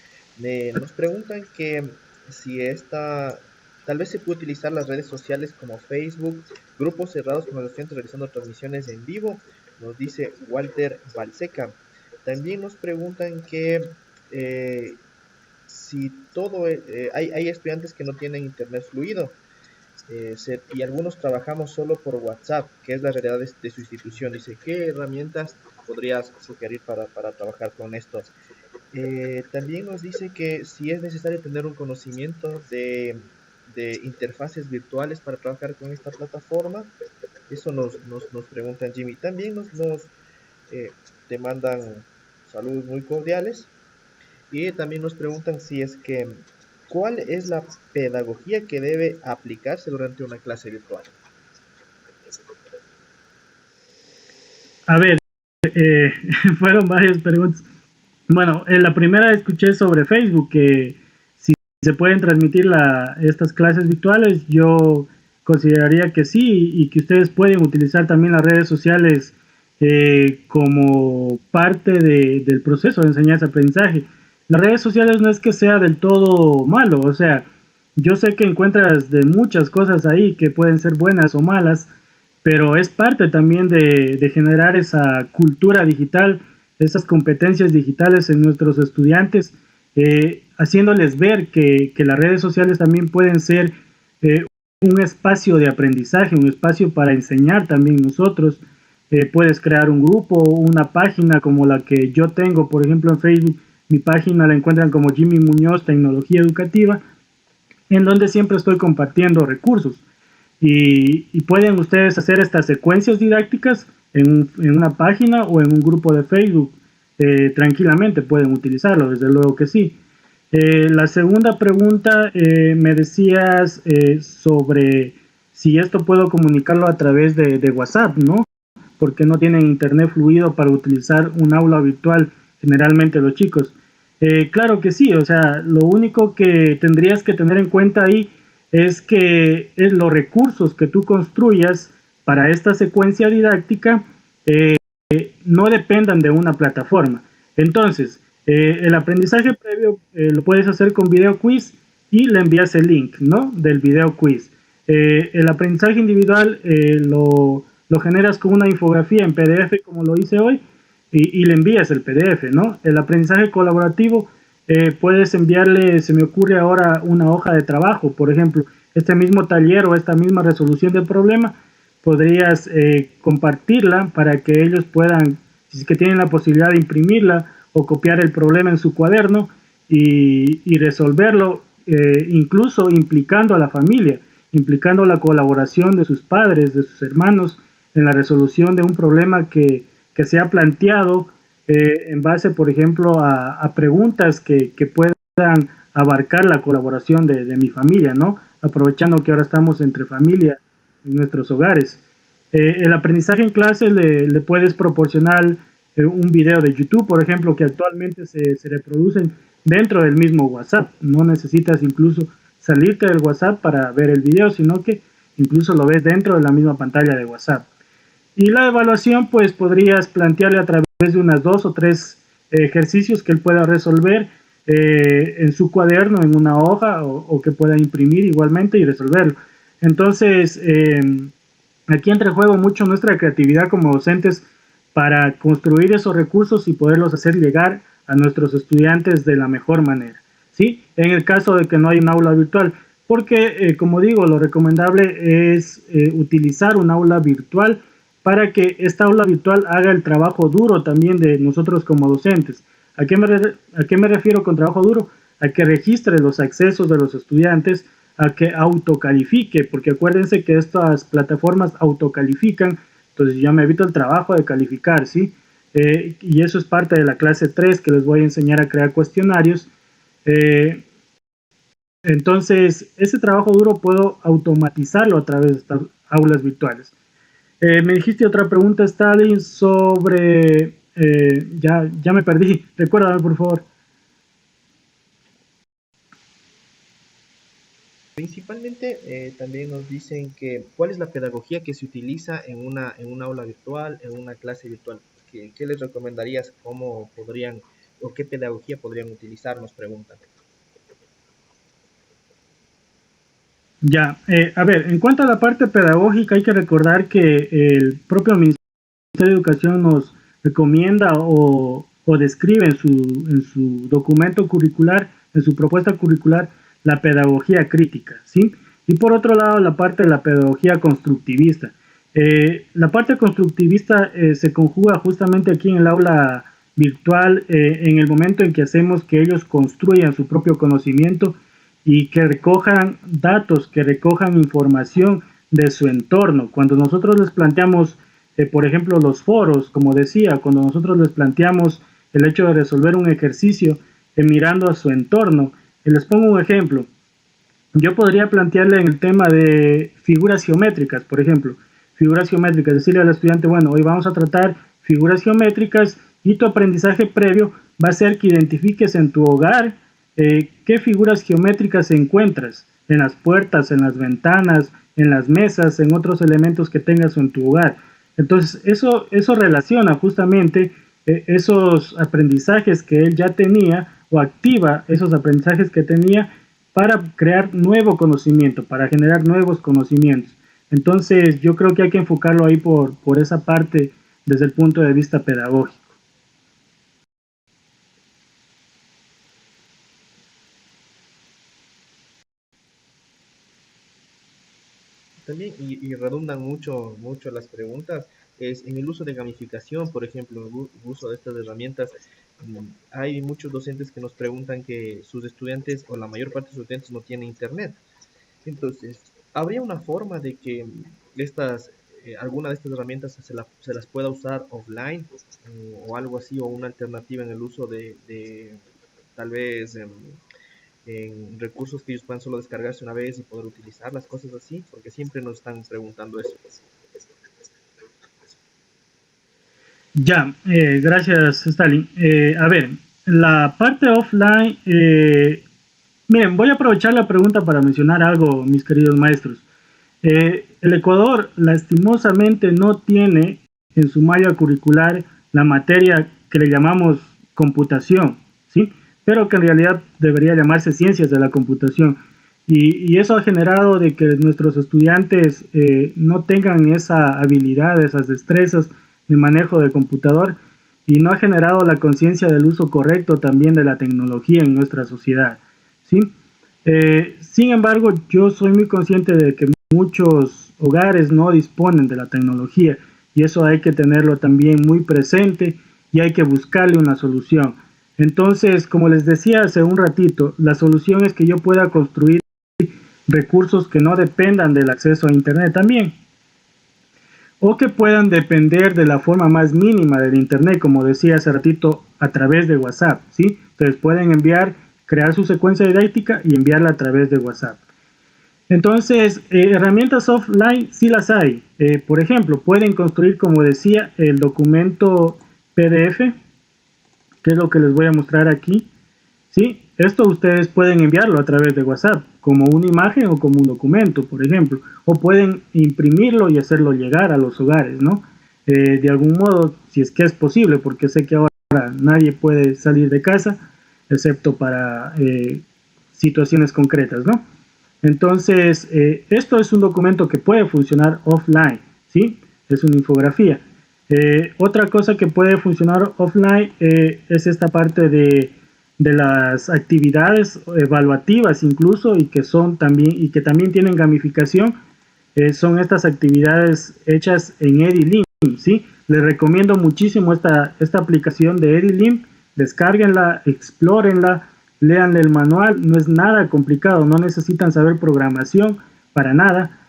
Nos preguntan que si tal vez se puede utilizar las redes sociales como Facebook, grupos cerrados con los estudiantes realizando transmisiones en vivo, nos dice Walter Balseca. También nos preguntan que si todo, hay estudiantes que no tienen internet fluido, y algunos trabajamos solo por WhatsApp, que es la realidad de su institución. Dice, ¿qué herramientas podrías sugerir para trabajar con estos? También nos dice que si es necesario tener un conocimiento de interfaces virtuales para trabajar con esta plataforma. Eso nos preguntan, Jimmy. También eh, te mandan saludos muy cordiales y también nos preguntan si es que cuál es la pedagogía que debe aplicarse durante una clase virtual. A ver, fueron varias preguntas. Bueno, en la primera escuché sobre Facebook, que si se pueden transmitir estas clases virtuales, yo consideraría que sí, y que ustedes pueden utilizar también las redes sociales como parte del proceso de enseñanza-aprendizaje. Las redes sociales no es que sea del todo malo, o sea, yo sé que encuentras de muchas cosas ahí que pueden ser buenas o malas, pero es parte también de generar esa cultura digital, esas competencias digitales en nuestros estudiantes, haciéndoles ver que las redes sociales también pueden ser un espacio de aprendizaje, un espacio para enseñar también nosotros. Puedes crear un grupo, una página como la que yo tengo, por ejemplo, en Facebook. Mi página la encuentran como Jimmy Muñoz Tecnología Educativa, en donde siempre estoy compartiendo recursos. Y pueden ustedes hacer estas secuencias didácticas en una página o en un grupo de Facebook. Tranquilamente pueden utilizarlo, desde luego que sí. La segunda pregunta, me decías sobre si esto puedo comunicarlo a través de WhatsApp, ¿no? Porque no tienen internet fluido para utilizar un aula virtual generalmente los chicos. Claro que sí, o sea, lo único que tendrías que tener en cuenta ahí es que los recursos que tú construyas para esta secuencia didáctica no dependan de una plataforma. Entonces, el aprendizaje previo lo puedes hacer con video quiz y le envías el link, ¿no?, del video quiz. El aprendizaje individual lo generas con una infografía en PDF, como lo hice hoy, y le envías el PDF, ¿no? El aprendizaje colaborativo, puedes enviarle, se me ocurre ahora, una hoja de trabajo, por ejemplo, este mismo taller o esta misma resolución del problema, podrías compartirla para que ellos puedan, si es que tienen la posibilidad de imprimirla o copiar el problema en su cuaderno y resolverlo, incluso implicando a la familia, implicando la colaboración de sus padres, de sus hermanos, en la resolución de un problema que se ha planteado en base, por ejemplo, a preguntas que puedan abarcar la colaboración de mi familia, ¿no? Aprovechando que ahora estamos entre familia en nuestros hogares. El aprendizaje en clase le puedes proporcionar un video de YouTube, por ejemplo, que actualmente se reproducen dentro del mismo WhatsApp. No necesitas incluso salirte del WhatsApp para ver el video, sino que incluso lo ves dentro de la misma pantalla de WhatsApp. Y la evaluación, pues podrías plantearle a través de unas 2 o 3 ejercicios que él pueda resolver en su cuaderno, en una hoja, o que pueda imprimir igualmente y resolverlo. Entonces, aquí entra en juego mucho nuestra creatividad como docentes para construir esos recursos y poderlos hacer llegar a nuestros estudiantes de la mejor manera, ¿sí? En el caso de que no hay un aula virtual, porque, como digo, lo recomendable es utilizar un aula virtual para que esta aula virtual haga el trabajo duro también de nosotros como docentes. ¿A qué me refiero con trabajo duro? A que registre los accesos de los estudiantes, a que autocalifique, porque acuérdense que estas plataformas autocalifican, entonces ya me evito el trabajo de calificar, ¿sí? Y eso es parte de la clase 3, que les voy a enseñar a crear cuestionarios. Entonces, ese trabajo duro puedo automatizarlo a través de estas aulas virtuales. Me dijiste otra pregunta, Stalin, sobre... ya me perdí, recuérdame por favor. Principalmente también nos dicen que cuál es la pedagogía que se utiliza en una aula virtual, en una clase virtual. ¿Qué les recomendarías? ¿Cómo podrían o qué pedagogía podrían utilizar? Nos preguntan. Ya, a ver, en cuanto a la parte pedagógica, hay que recordar que el propio Ministerio de Educación nos recomienda o describe en su documento curricular en su propuesta curricular la pedagogía crítica, ¿sí? Y por otro lado, la parte de la pedagogía constructivista. La parte constructivista se conjuga justamente aquí en el aula virtual, en el momento en que hacemos que ellos construyan su propio conocimiento y que recojan datos, que recojan información de su entorno. Cuando nosotros les planteamos, por ejemplo, los foros, como decía, cuando nosotros les planteamos el hecho de resolver un ejercicio mirando a su entorno, les pongo un ejemplo. Yo podría plantearle en el tema de figuras geométricas, por ejemplo, figuras geométricas, decirle al estudiante, bueno, hoy vamos a tratar figuras geométricas y tu aprendizaje previo va a ser que identifiques en tu hogar qué figuras geométricas encuentras en las puertas, en las ventanas, en las mesas, en otros elementos que tengas en tu hogar. Entonces, eso relaciona justamente esos aprendizajes que él ya tenía o activa esos aprendizajes que tenía para crear nuevo conocimiento, para generar nuevos conocimientos. Entonces, yo creo que hay que enfocarlo ahí por esa parte desde el punto de vista pedagógico. También, y redundan mucho las preguntas, es en el uso de gamificación, por ejemplo, el uso de estas herramientas. Hay muchos docentes que nos preguntan que sus estudiantes o la mayor parte de sus estudiantes no tienen internet. Entonces, ¿habría una forma de que alguna de estas herramientas se las pueda usar offline o algo así, o una alternativa en el uso de tal vez en recursos que ellos puedan solo descargarse una vez y poder utilizar las cosas así? Porque siempre nos están preguntando eso. Ya, gracias Stalin. A ver, la parte offline, miren, voy a aprovechar la pregunta para mencionar algo, mis queridos maestros. El Ecuador lastimosamente no tiene en su malla curricular la materia que le llamamos computación, ¿sí? Pero que en realidad debería llamarse ciencias de la computación. Y eso ha generado de que nuestros estudiantes no tengan esa habilidad, esas destrezas de manejo de computador, y no ha generado la conciencia del uso correcto también de la tecnología en nuestra sociedad, ¿sí? Sin embargo, yo soy muy consciente de que muchos hogares no disponen de la tecnología, y eso hay que tenerlo también muy presente y hay que buscarle una solución. Entonces, como les decía hace un ratito, la solución es que yo pueda construir recursos que no dependan del acceso a internet también, o que puedan depender de la forma más mínima del internet, como decía hace ratito, a través de WhatsApp, ¿sí? Entonces pueden crear su secuencia didáctica y enviarla a través de WhatsApp. Entonces, herramientas offline sí las hay. Por ejemplo, pueden construir, como decía, el documento PDF, que es lo que les voy a mostrar aquí, ¿sí? Esto ustedes pueden enviarlo a través de WhatsApp, como una imagen o como un documento, por ejemplo, o pueden imprimirlo y hacerlo llegar a los hogares, ¿no? De algún modo, si es que es posible, porque sé que ahora nadie puede salir de casa, excepto para situaciones concretas, ¿no? Entonces, esto es un documento que puede funcionar offline, ¿sí? Es una infografía. Otra cosa que puede funcionar offline es esta parte de las actividades evaluativas incluso, y que también tienen gamificación. Son estas actividades hechas en Edilim, ¿sí? Les recomiendo muchísimo esta aplicación de Edilim. Descárguenla, explórenla, léanle el manual. No es nada complicado, no necesitan saber programación para nada,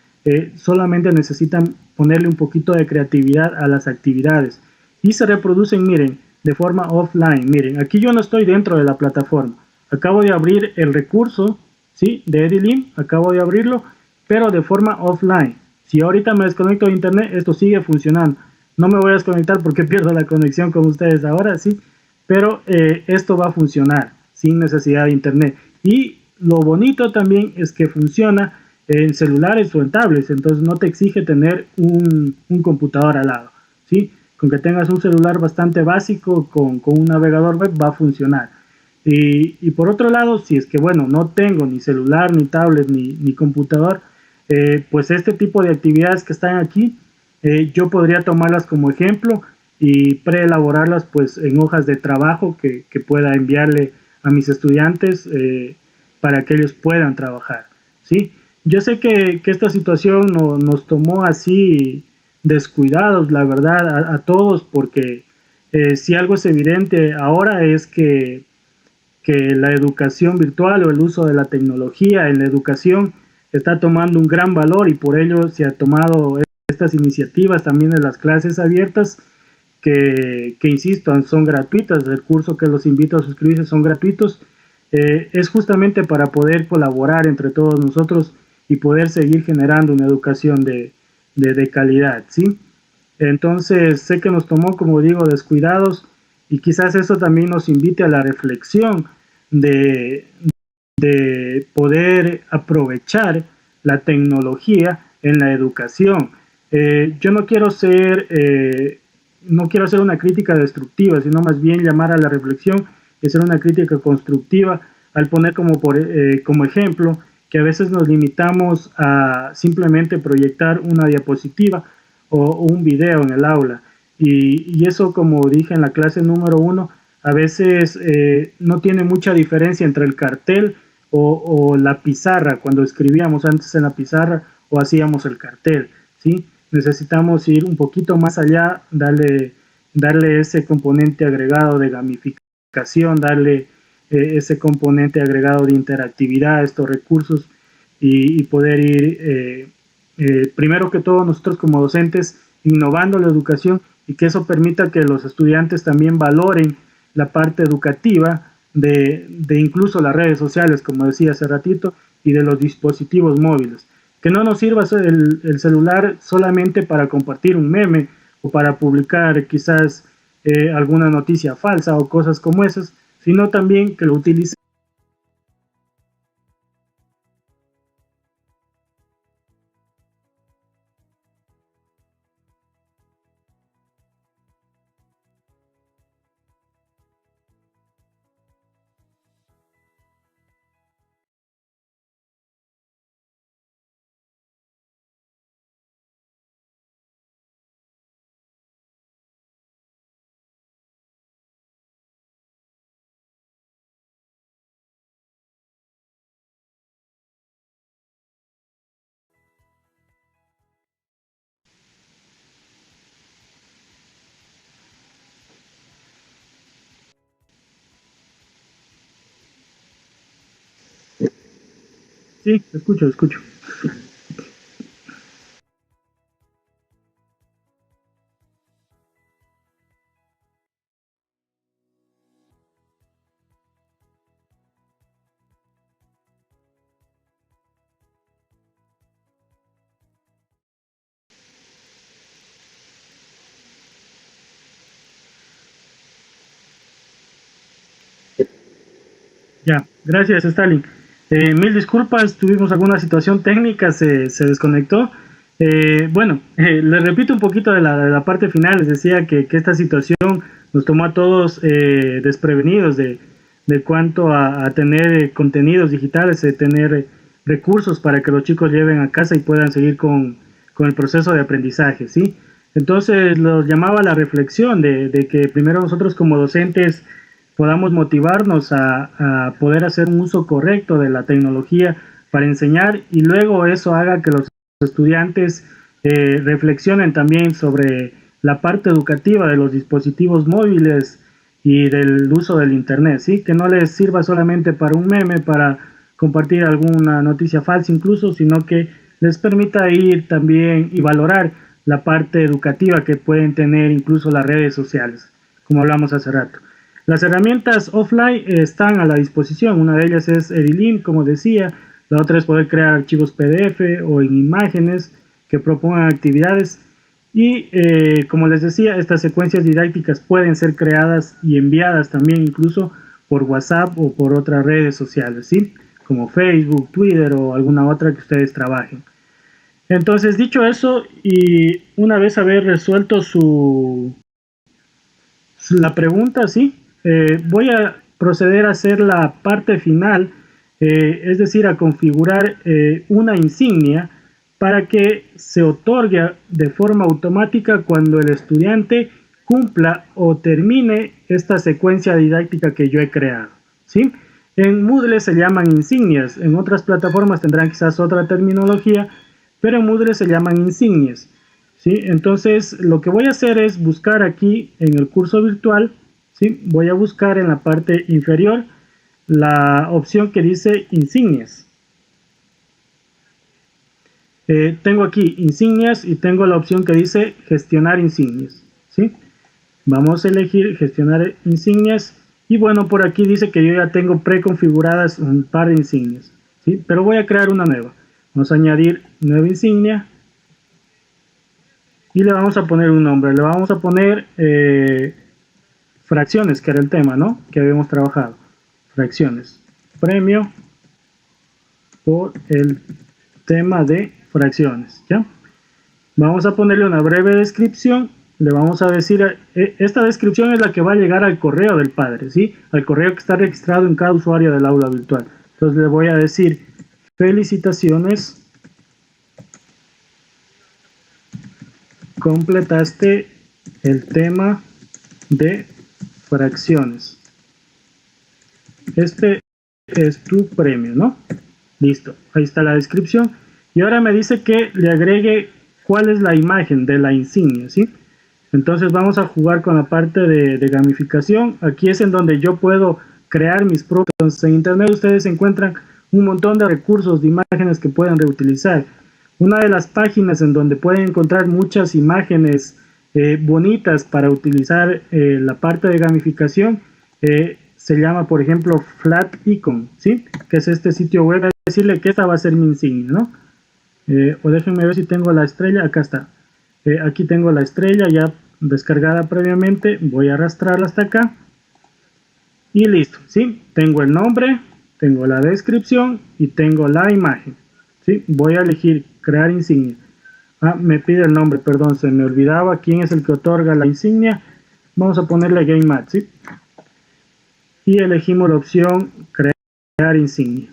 solamente necesitan ponerle un poquito de creatividad a las actividades y se reproducen, miren, de forma offline. Miren, aquí yo no estoy dentro de la plataforma, acabo de abrir el recurso, ¿sí?, de Edilim, acabo de abrirlo, pero de forma offline. Si ahorita me desconecto de internet, esto sigue funcionando. No me voy a desconectar porque pierdo la conexión con ustedes ahora, sí, pero esto va a funcionar sin necesidad de internet. Y lo bonito también es que funciona en celulares o en tablets, entonces no te exige tener un computador al lado, ¿sí? Con que tengas un celular bastante básico con un navegador web va a funcionar. Y por otro lado, si es que, bueno, no tengo ni celular, ni tablet, ni computador, pues este tipo de actividades que están aquí, yo podría tomarlas como ejemplo y preelaborarlas pues en hojas de trabajo que pueda enviarle a mis estudiantes para que ellos puedan trabajar, ¿sí? Yo sé que esta situación nos tomó así descuidados, la verdad, a todos, porque si algo es evidente ahora es que la educación virtual o el uso de la tecnología en la educación está tomando un gran valor, y por ello se ha tomado estas iniciativas también de las clases abiertas que insisto, son gratuitas. El curso que los invito a suscribirse son gratuitos. Es justamente para poder colaborar entre todos nosotros y poder seguir generando una educación de calidad, ¿sí? Entonces sé que nos tomó, como digo, descuidados, y quizás eso también nos invite a la reflexión de poder aprovechar la tecnología en la educación. Yo no quiero hacer una crítica destructiva, sino más bien llamar a la reflexión y hacer una crítica constructiva, al poner como ejemplo que a veces nos limitamos a simplemente proyectar una diapositiva o un video en el aula, y eso, como dije en la clase número 1, a veces no tiene mucha diferencia entre el cartel o la pizarra, cuando escribíamos antes en la pizarra o hacíamos el cartel, ¿sí? Necesitamos ir un poquito más allá, darle ese componente agregado de gamificación, darle ese componente agregado de interactividad a estos recursos, y poder ir, primero que todo, nosotros como docentes, innovando la educación, y que eso permita que los estudiantes también valoren la parte educativa de incluso las redes sociales, como decía hace ratito, y de los dispositivos móviles. Que no nos sirva el celular solamente para compartir un meme o para publicar quizás alguna noticia falsa o cosas como esas, sino también que lo utilice. Sí, escucho. Ya, gracias, Stalin. Mil disculpas, tuvimos alguna situación técnica, se desconectó. Les repito un poquito de la parte final. Les decía que esta situación nos tomó a todos desprevenidos de cuanto a tener contenidos digitales, tener recursos para que los chicos lleven a casa y puedan seguir con el proceso de aprendizaje, ¿sí? Entonces los llamaba a la reflexión de que primero nosotros como docentes podamos motivarnos a poder hacer un uso correcto de la tecnología para enseñar, y luego eso haga que los estudiantes reflexionen también sobre la parte educativa de los dispositivos móviles y del uso del internet, ¿sí? Que no les sirva solamente para un meme, para compartir alguna noticia falsa incluso, sino que les permita ir también y valorar la parte educativa que pueden tener incluso las redes sociales, como hablamos hace rato. Las herramientas offline están a la disposición. Una de ellas es Edilin, como decía. La otra es poder crear archivos PDF o en imágenes que propongan actividades. Y como les decía, estas secuencias didácticas pueden ser creadas y enviadas también incluso por WhatsApp o por otras redes sociales, ¿sí? Como Facebook, Twitter o alguna otra que ustedes trabajen. Entonces, dicho eso, y una vez haber resuelto la pregunta, ¿sí? Voy a proceder a hacer la parte final, es decir, a configurar una insignia para que se otorgue de forma automática cuando el estudiante cumpla o termine esta secuencia didáctica que yo he creado, ¿sí? En Moodle se llaman insignias, en otras plataformas tendrán quizás otra terminología, pero en Moodle se llaman insignias, ¿sí? Entonces lo que voy a hacer es buscar aquí en el curso virtual, ¿sí? Voy a buscar en la parte inferior la opción que dice insignias. Tengo aquí insignias y tengo la opción que dice gestionar insignias, ¿sí? Vamos a elegir gestionar insignias y bueno, por aquí dice que yo ya tengo preconfiguradas un par de insignias, ¿sí? Pero voy a crear una nueva. Vamos a añadir nueva insignia y le vamos a poner un nombre. Le vamos a poner fracciones, que era el tema, ¿no? Que habíamos trabajado. Fracciones. Premio por el tema de fracciones, ¿ya? Vamos a ponerle una breve descripción. Le vamos a decir, esta descripción es la que va a llegar al correo del padre, ¿sí? Al correo que está registrado en cada usuario del aula virtual. Entonces le voy a decir, felicitaciones, completaste el tema de fracciones. Este es tu premio, ¿no? Listo, ahí está la descripción. Y ahora me dice que le agregue cuál es la imagen de la insignia, ¿sí? Entonces vamos a jugar con la parte de gamificación. Aquí es en donde yo puedo crear mis propios. Entonces, en internet ustedes encuentran un montón de recursos, de imágenes que pueden reutilizar. Una de las páginas en donde pueden encontrar muchas imágenes bonitas para utilizar la parte de gamificación se llama, por ejemplo, Flat Icon, ¿sí? Que es este sitio web. Voy a decirle que esta va a ser mi insignia, ¿no? O déjenme ver si tengo la estrella. Acá está. Aquí tengo la estrella ya descargada previamente. Voy a arrastrarla hasta acá. Y listo, ¿sí? Tengo el nombre, tengo la descripción y tengo la imagen, ¿sí? Voy a elegir crear insignia. Me pide el nombre, perdón, se me olvidaba quién es el que otorga la insignia. Vamos a ponerle GameMat, ¿sí? Y elegimos la opción crear insignia.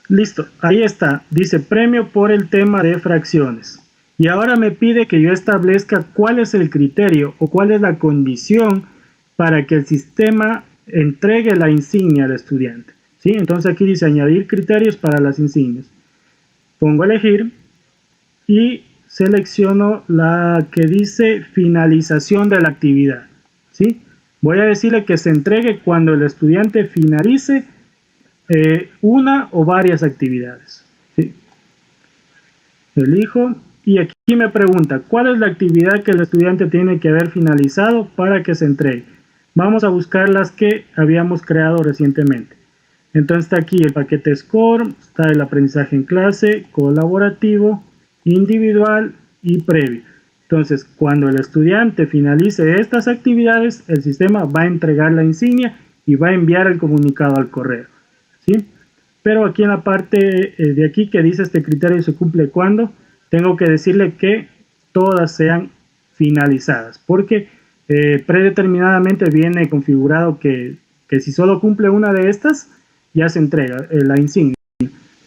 Listo, ahí está, dice premio por el tema de fracciones. Y ahora me pide que yo establezca cuál es el criterio o cuál es la condición para que el sistema entregue la insignia al estudiante, ¿sí? Entonces aquí dice añadir criterios para las insignias. Pongo elegir y selecciono la que dice finalización de la actividad, ¿sí? Voy a decirle que se entregue cuando el estudiante finalice una o varias actividades, ¿sí? Elijo y aquí me pregunta cuál es la actividad que el estudiante tiene que haber finalizado para que se entregue. Vamos a buscar las que habíamos creado recientemente. Entonces está aquí el paquete Score, está el aprendizaje en clase, colaborativo, individual y previo. Entonces cuando el estudiante finalice estas actividades, el sistema va a entregar la insignia y va a enviar el comunicado al correo, ¿sí? Pero aquí en la parte de aquí que dice este criterio se cumple cuando, tengo que decirle que todas sean finalizadas, porque predeterminadamente viene configurado que si solo cumple una de estas, ya se entrega la insignia.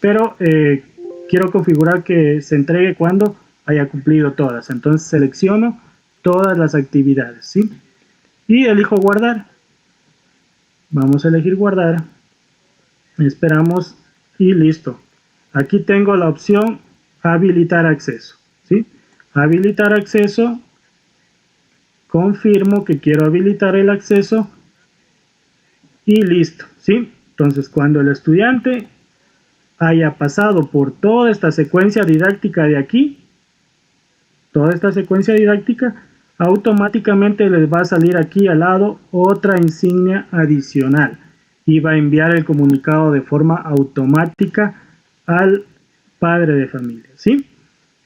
Pero quiero configurar que se entregue cuando haya cumplido todas. Entonces selecciono todas las actividades, ¿sí? Y elijo guardar. Vamos a elegir guardar. Esperamos y listo. Aquí tengo la opción habilitar acceso, ¿sí? Habilitar acceso. Confirmo que quiero habilitar el acceso y listo, ¿sí? Entonces cuando el estudiante haya pasado por toda esta secuencia didáctica de aquí, automáticamente les va a salir aquí al lado otra insignia adicional y va a enviar el comunicado de forma automática al padre de familia, ¿sí?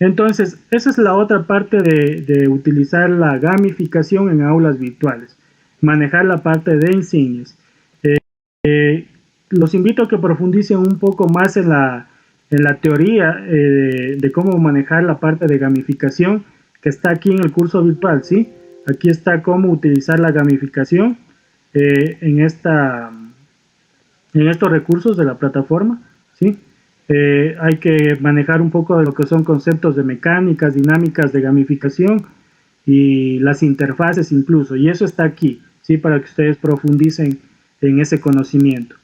Entonces, esa es la otra parte de utilizar la gamificación en aulas virtuales, manejar la parte de insignias. Los invito a que profundicen un poco más en la teoría de cómo manejar la parte de gamificación que está aquí en el curso virtual, ¿sí? Aquí está cómo utilizar la gamificación en estos recursos de la plataforma, ¿sí? Hay que manejar un poco de lo que son conceptos de mecánicas, dinámicas de gamificación y las interfaces incluso, y eso está aquí, ¿sí? Para que ustedes profundicen en ese conocimiento.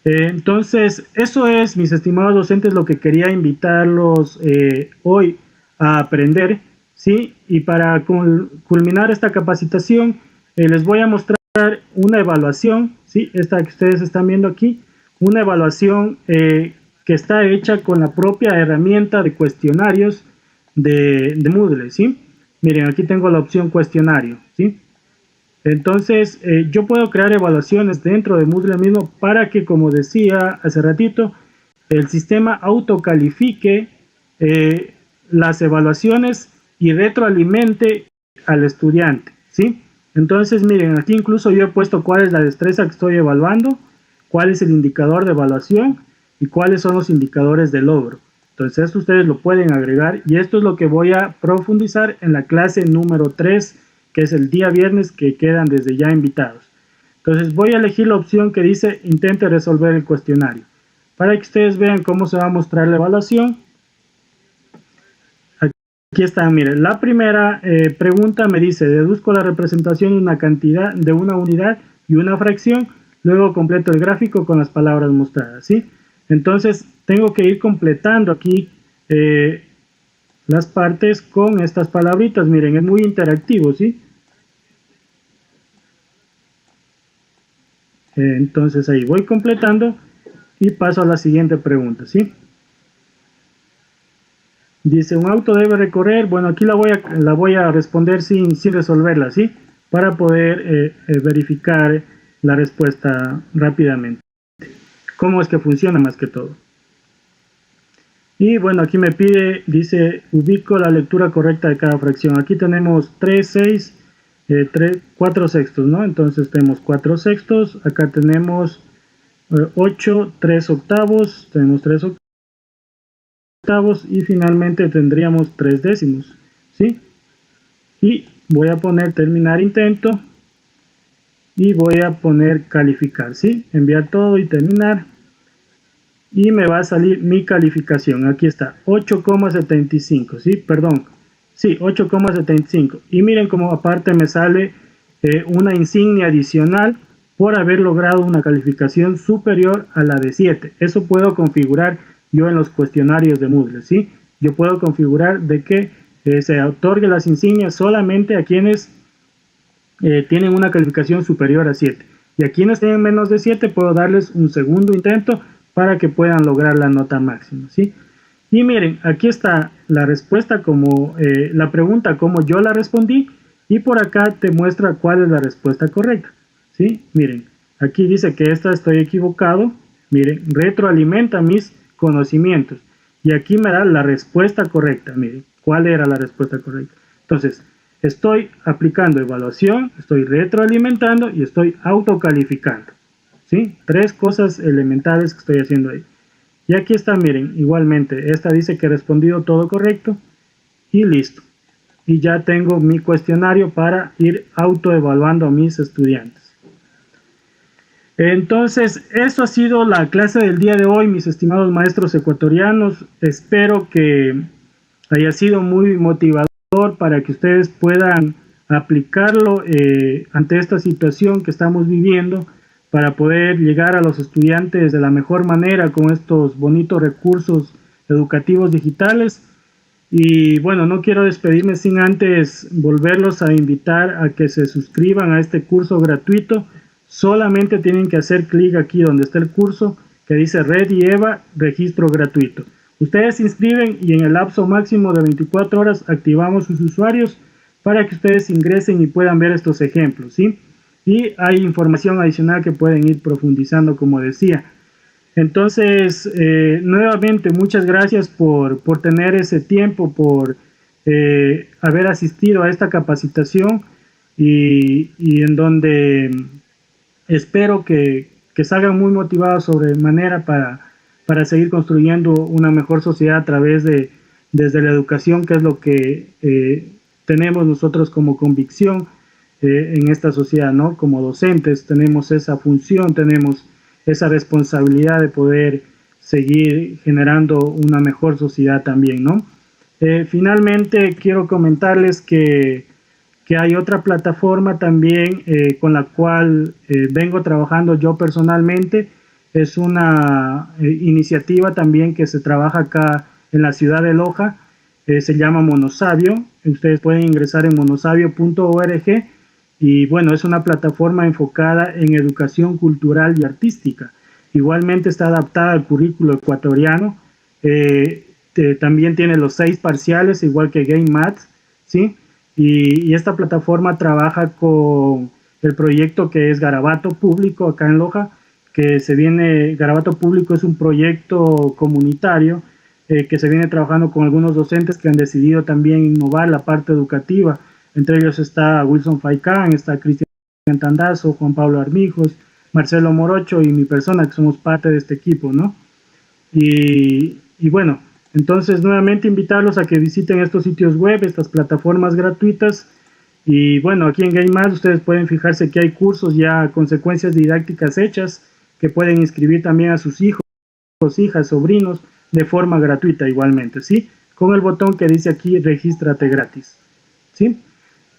Entonces, eso es, mis estimados docentes, lo que quería invitarlos hoy a aprender, ¿sí? Y para culminar esta capacitación, les voy a mostrar una evaluación, ¿sí? Esta que ustedes están viendo aquí, una evaluación que está hecha con la propia herramienta de cuestionarios de Moodle, ¿sí? Miren, aquí tengo la opción cuestionario, ¿sí? Entonces, yo puedo crear evaluaciones dentro de Moodle mismo para que, como decía hace ratito, el sistema autocalifique las evaluaciones y retroalimente al estudiante, ¿sí? Entonces, miren, aquí incluso yo he puesto cuál es la destreza que estoy evaluando, cuál es el indicador de evaluación y cuáles son los indicadores de logro. Entonces, esto ustedes lo pueden agregar y esto es lo que voy a profundizar en la clase número 3, que es el día viernes, que quedan desde ya invitados. Entonces, voy a elegir la opción que dice intente resolver el cuestionario, para que ustedes vean cómo se va a mostrar la evaluación. Aquí está, miren, la primera pregunta me dice, deduzco la representación de una cantidad, de una unidad y una fracción, luego completo el gráfico con las palabras mostradas, ¿sí? Entonces, tengo que ir completando aquí las partes con estas palabritas. Miren, es muy interactivo, ¿sí? Entonces, ahí voy completando y paso a la siguiente pregunta, ¿sí? Dice, un auto debe recorrer, bueno, aquí la voy a responder sin resolverla, ¿sí? Para poder verificar la respuesta rápidamente. ¿Cómo es que funciona más que todo? Y bueno, aquí me pide, dice, ubico la lectura correcta de cada fracción. Aquí tenemos 3, 6, 4 sextos, ¿no? Entonces tenemos 4 sextos, acá tenemos 8, 3 octavos, tenemos 3 octavos y finalmente tendríamos 3 décimos, ¿sí? Y voy a poner terminar intento y voy a poner calificar, ¿sí? Enviar todo y terminar. Y me va a salir mi calificación. Aquí está, 8,75, ¿sí? Perdón, sí, 8,75. Y miren cómo aparte me sale una insignia adicional por haber logrado una calificación superior a la de 7. Eso puedo configurar yo en los cuestionarios de Moodle, ¿sí? Yo puedo configurar de que se otorgue las insignias solamente a quienes tienen una calificación superior a 7. Y a quienes tienen menos de 7 puedo darles un segundo intento para que puedan lograr la nota máxima, ¿sí? Y miren, aquí está la respuesta, como la pregunta como yo la respondí, y por acá te muestra cuál es la respuesta correcta, ¿sí? Miren, aquí dice que estoy equivocado. Miren, retroalimenta mis conocimientos, y aquí me da la respuesta correcta. Miren, ¿cuál era la respuesta correcta? Entonces, estoy aplicando evaluación, estoy retroalimentando y estoy autocalificando, ¿sí? 3 cosas elementales que estoy haciendo ahí. Y aquí está, miren, igualmente, esta dice que he respondido todo correcto y listo. Y ya tengo mi cuestionario para ir autoevaluando a mis estudiantes. Entonces, eso ha sido la clase del día de hoy, mis estimados maestros ecuatorianos. Espero que haya sido muy motivador para que ustedes puedan aplicarlo ante esta situación que estamos viviendo, para poder llegar a los estudiantes de la mejor manera con estos bonitos recursos educativos digitales. Y bueno, no quiero despedirme sin antes volverlos a invitar a que se suscriban a este curso gratuito. Solamente tienen que hacer clic aquí donde está el curso que dice Red y EVA, registro gratuito. Ustedes se inscriben y en el lapso máximo de 24 horas activamos sus usuarios para que ustedes ingresen y puedan ver estos ejemplos, ¿sí? Y hay información adicional que pueden ir profundizando, como decía. Entonces, nuevamente, muchas gracias por tener ese tiempo, por haber asistido a esta capacitación y en donde espero que salgan muy motivados sobremanera para seguir construyendo una mejor sociedad a través desde la educación, que es lo que tenemos nosotros como convicción en esta sociedad, ¿no? Como docentes tenemos esa función, tenemos esa responsabilidad de poder seguir generando una mejor sociedad también, ¿no? Finalmente quiero comentarles que que hay otra plataforma también con la cual vengo trabajando yo personalmente. Es una iniciativa también que se trabaja acá en la ciudad de Loja, se llama Monosabio. Ustedes pueden ingresar en monosabio.org y bueno, es una plataforma enfocada en educación cultural y artística. Igualmente está adaptada al currículo ecuatoriano. También tiene los 6 parciales, igual que Game Maths, ¿sí? Y esta plataforma trabaja con el proyecto que es Garabato Público acá en Loja, que se viene, Garabato Público es un proyecto comunitario que se viene trabajando con algunos docentes que han decidido también innovar la parte educativa. Entre ellos está Wilson Faicán, está Cristian Tandazo, Juan Pablo Armijos, Marcelo Morocho y mi persona, que somos parte de este equipo, ¿no? Y bueno, entonces nuevamente invitarlos a que visiten estos sitios web, estas plataformas gratuitas. Y bueno, aquí en GameMath ustedes pueden fijarse que hay cursos ya con secuencias didácticas hechas que pueden inscribir también a sus hijos, hijas, sobrinos de forma gratuita igualmente, ¿sí? Con el botón que dice aquí regístrate gratis, ¿sí?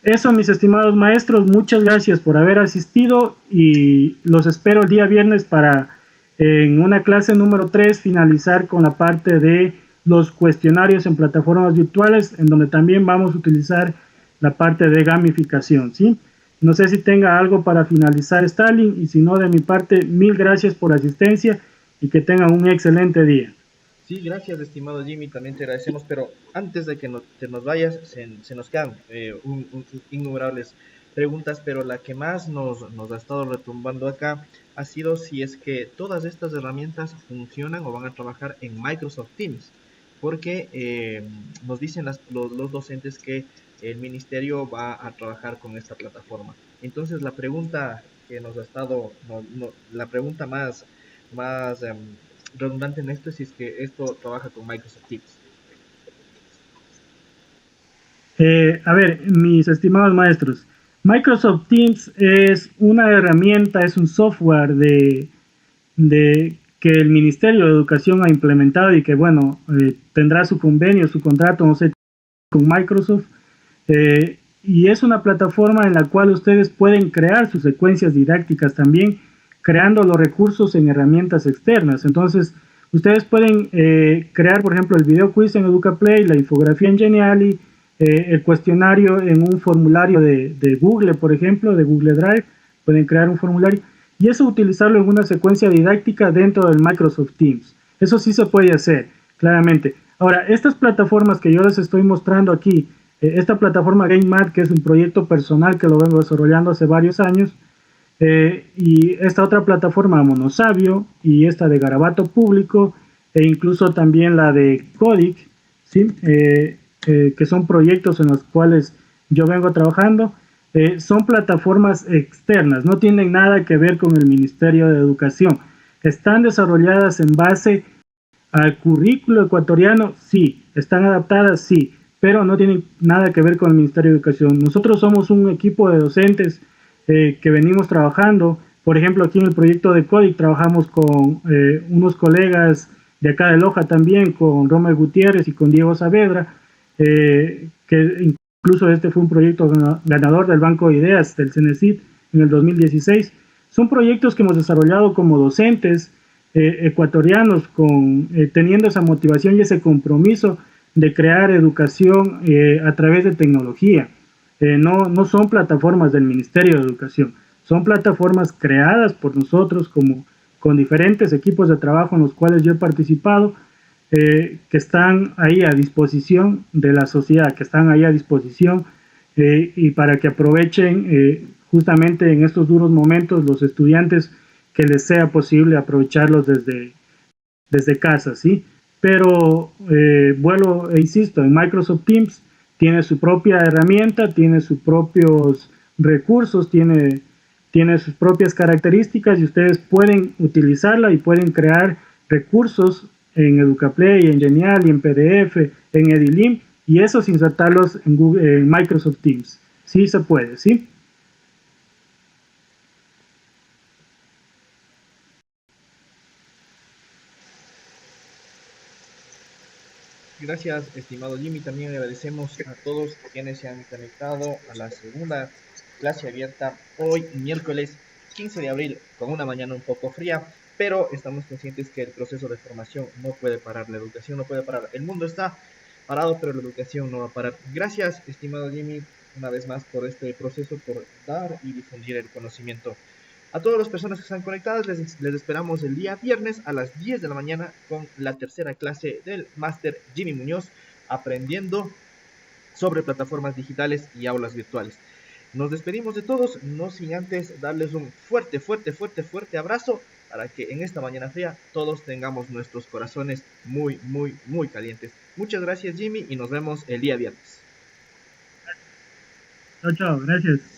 Eso, mis estimados maestros, muchas gracias por haber asistido y los espero el día viernes para en una clase número 3 finalizar con la parte de los cuestionarios en plataformas virtuales, en donde también vamos a utilizar la parte de gamificación, ¿sí? No sé si tenga algo para finalizar, Stalin, y si no, de mi parte, mil gracias por la asistencia y que tengan un excelente día. Sí, gracias, estimado Jimmy, también te agradecemos, pero antes de que te nos vayas, se nos quedan innumerables preguntas, pero la que más nos ha estado retumbando acá ha sido si es que todas estas herramientas funcionan o van a trabajar en Microsoft Teams, porque nos dicen los docentes que el ministerio va a trabajar con esta plataforma. Entonces, la pregunta que nos ha estado, la pregunta más redundante en esto si es que esto trabaja con Microsoft Teams. A ver, mis estimados maestros, Microsoft Teams es una herramienta, es un software de que el Ministerio de Educación ha implementado y que, bueno, tendrá su convenio, su contrato, no sé, con Microsoft. Y es una plataforma en la cual ustedes pueden crear sus secuencias didácticas también, creando los recursos en herramientas externas. Entonces, ustedes pueden crear, por ejemplo, el video quiz en EducaPlay, la infografía en Geniali, el cuestionario en un formulario de Google, por ejemplo, de Google Drive. Pueden crear un formulario y eso utilizarlo en una secuencia didáctica dentro del Microsoft Teams. Eso sí se puede hacer, claramente. Ahora, estas plataformas que yo les estoy mostrando aquí, esta plataforma GameMath, que es un proyecto personal que lo vengo desarrollando hace varios años, y esta otra plataforma Monosabio y esta de Garabato Público e incluso también la de Codic, ¿sí? Que son proyectos en los cuales yo vengo trabajando, son plataformas externas, no tienen nada que ver con el Ministerio de Educación, están desarrolladas en base al currículo ecuatoriano, sí, están adaptadas, sí, pero no tienen nada que ver con el Ministerio de Educación. Nosotros somos un equipo de docentes que venimos trabajando. Por ejemplo, aquí en el proyecto de Codic trabajamos con unos colegas de acá de Loja también, con Romer Gutiérrez y con Diego Saavedra, que incluso este fue un proyecto ganador del Banco de Ideas del CENESID en el 2016. Son proyectos que hemos desarrollado como docentes ecuatorianos, teniendo esa motivación y ese compromiso de crear educación a través de tecnología. No son plataformas del Ministerio de Educación, son plataformas creadas por nosotros con diferentes equipos de trabajo en los cuales yo he participado, que están ahí a disposición de la sociedad, que están ahí a disposición y para que aprovechen justamente en estos duros momentos los estudiantes, que les sea posible aprovecharlos desde casa, ¿sí? Pero vuelvo e insisto, en Microsoft Teams tiene su propia herramienta, tiene sus propios recursos, tiene sus propias características y ustedes pueden utilizarla y pueden crear recursos en EducaPlay, en Genial, en PDF, en Edilim, y esos insertarlos en Microsoft Teams. Sí se puede, ¿sí? Gracias, estimado Jimmy. También agradecemos a todos quienes se han conectado a la segunda clase abierta hoy, miércoles 15 de abril, con una mañana un poco fría, pero estamos conscientes que el proceso de formación no puede parar, la educación no puede parar. El mundo está parado, pero la educación no va a parar. Gracias, estimado Jimmy, una vez más por este proceso, por dar y difundir el conocimiento. A todas las personas que están conectadas, les esperamos el día viernes a las 10 de la mañana con la tercera clase del Máster Jimmy Muñoz, aprendiendo sobre plataformas digitales y aulas virtuales. Nos despedimos de todos, no sin antes darles un fuerte abrazo para que en esta mañana fría todos tengamos nuestros corazones muy calientes. Muchas gracias, Jimmy, y nos vemos el día viernes. Chao, gracias.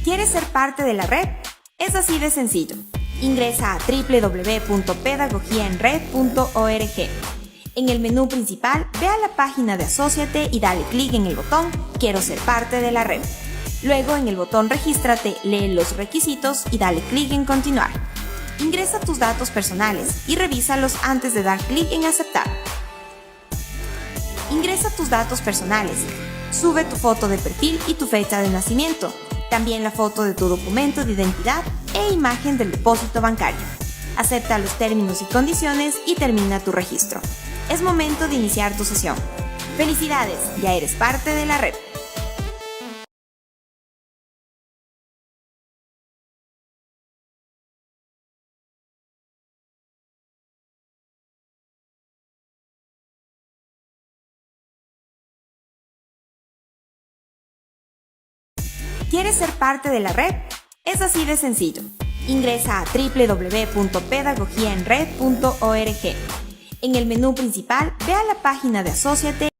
¿Quieres ser parte de la red? Es así de sencillo. Ingresa a www.pedagogiaenred.org. En el menú principal, ve a la página de Asóciate y dale clic en el botón Quiero ser parte de la red. Luego, en el botón Regístrate, lee los requisitos y dale clic en Continuar. Ingresa tus datos personales y revísalos antes de dar clic en Aceptar. Ingresa tus datos personales. Sube tu foto de perfil y tu fecha de nacimiento. También la foto de tu documento de identidad e imagen del depósito bancario. Acepta los términos y condiciones y termina tu registro. Es momento de iniciar tu sesión. ¡Felicidades! Ya eres parte de la red. ¿Quieres ser parte de la red? Es así de sencillo. Ingresa a www.pedagogiaenred.org. En el menú principal, ve a la página de Asóciate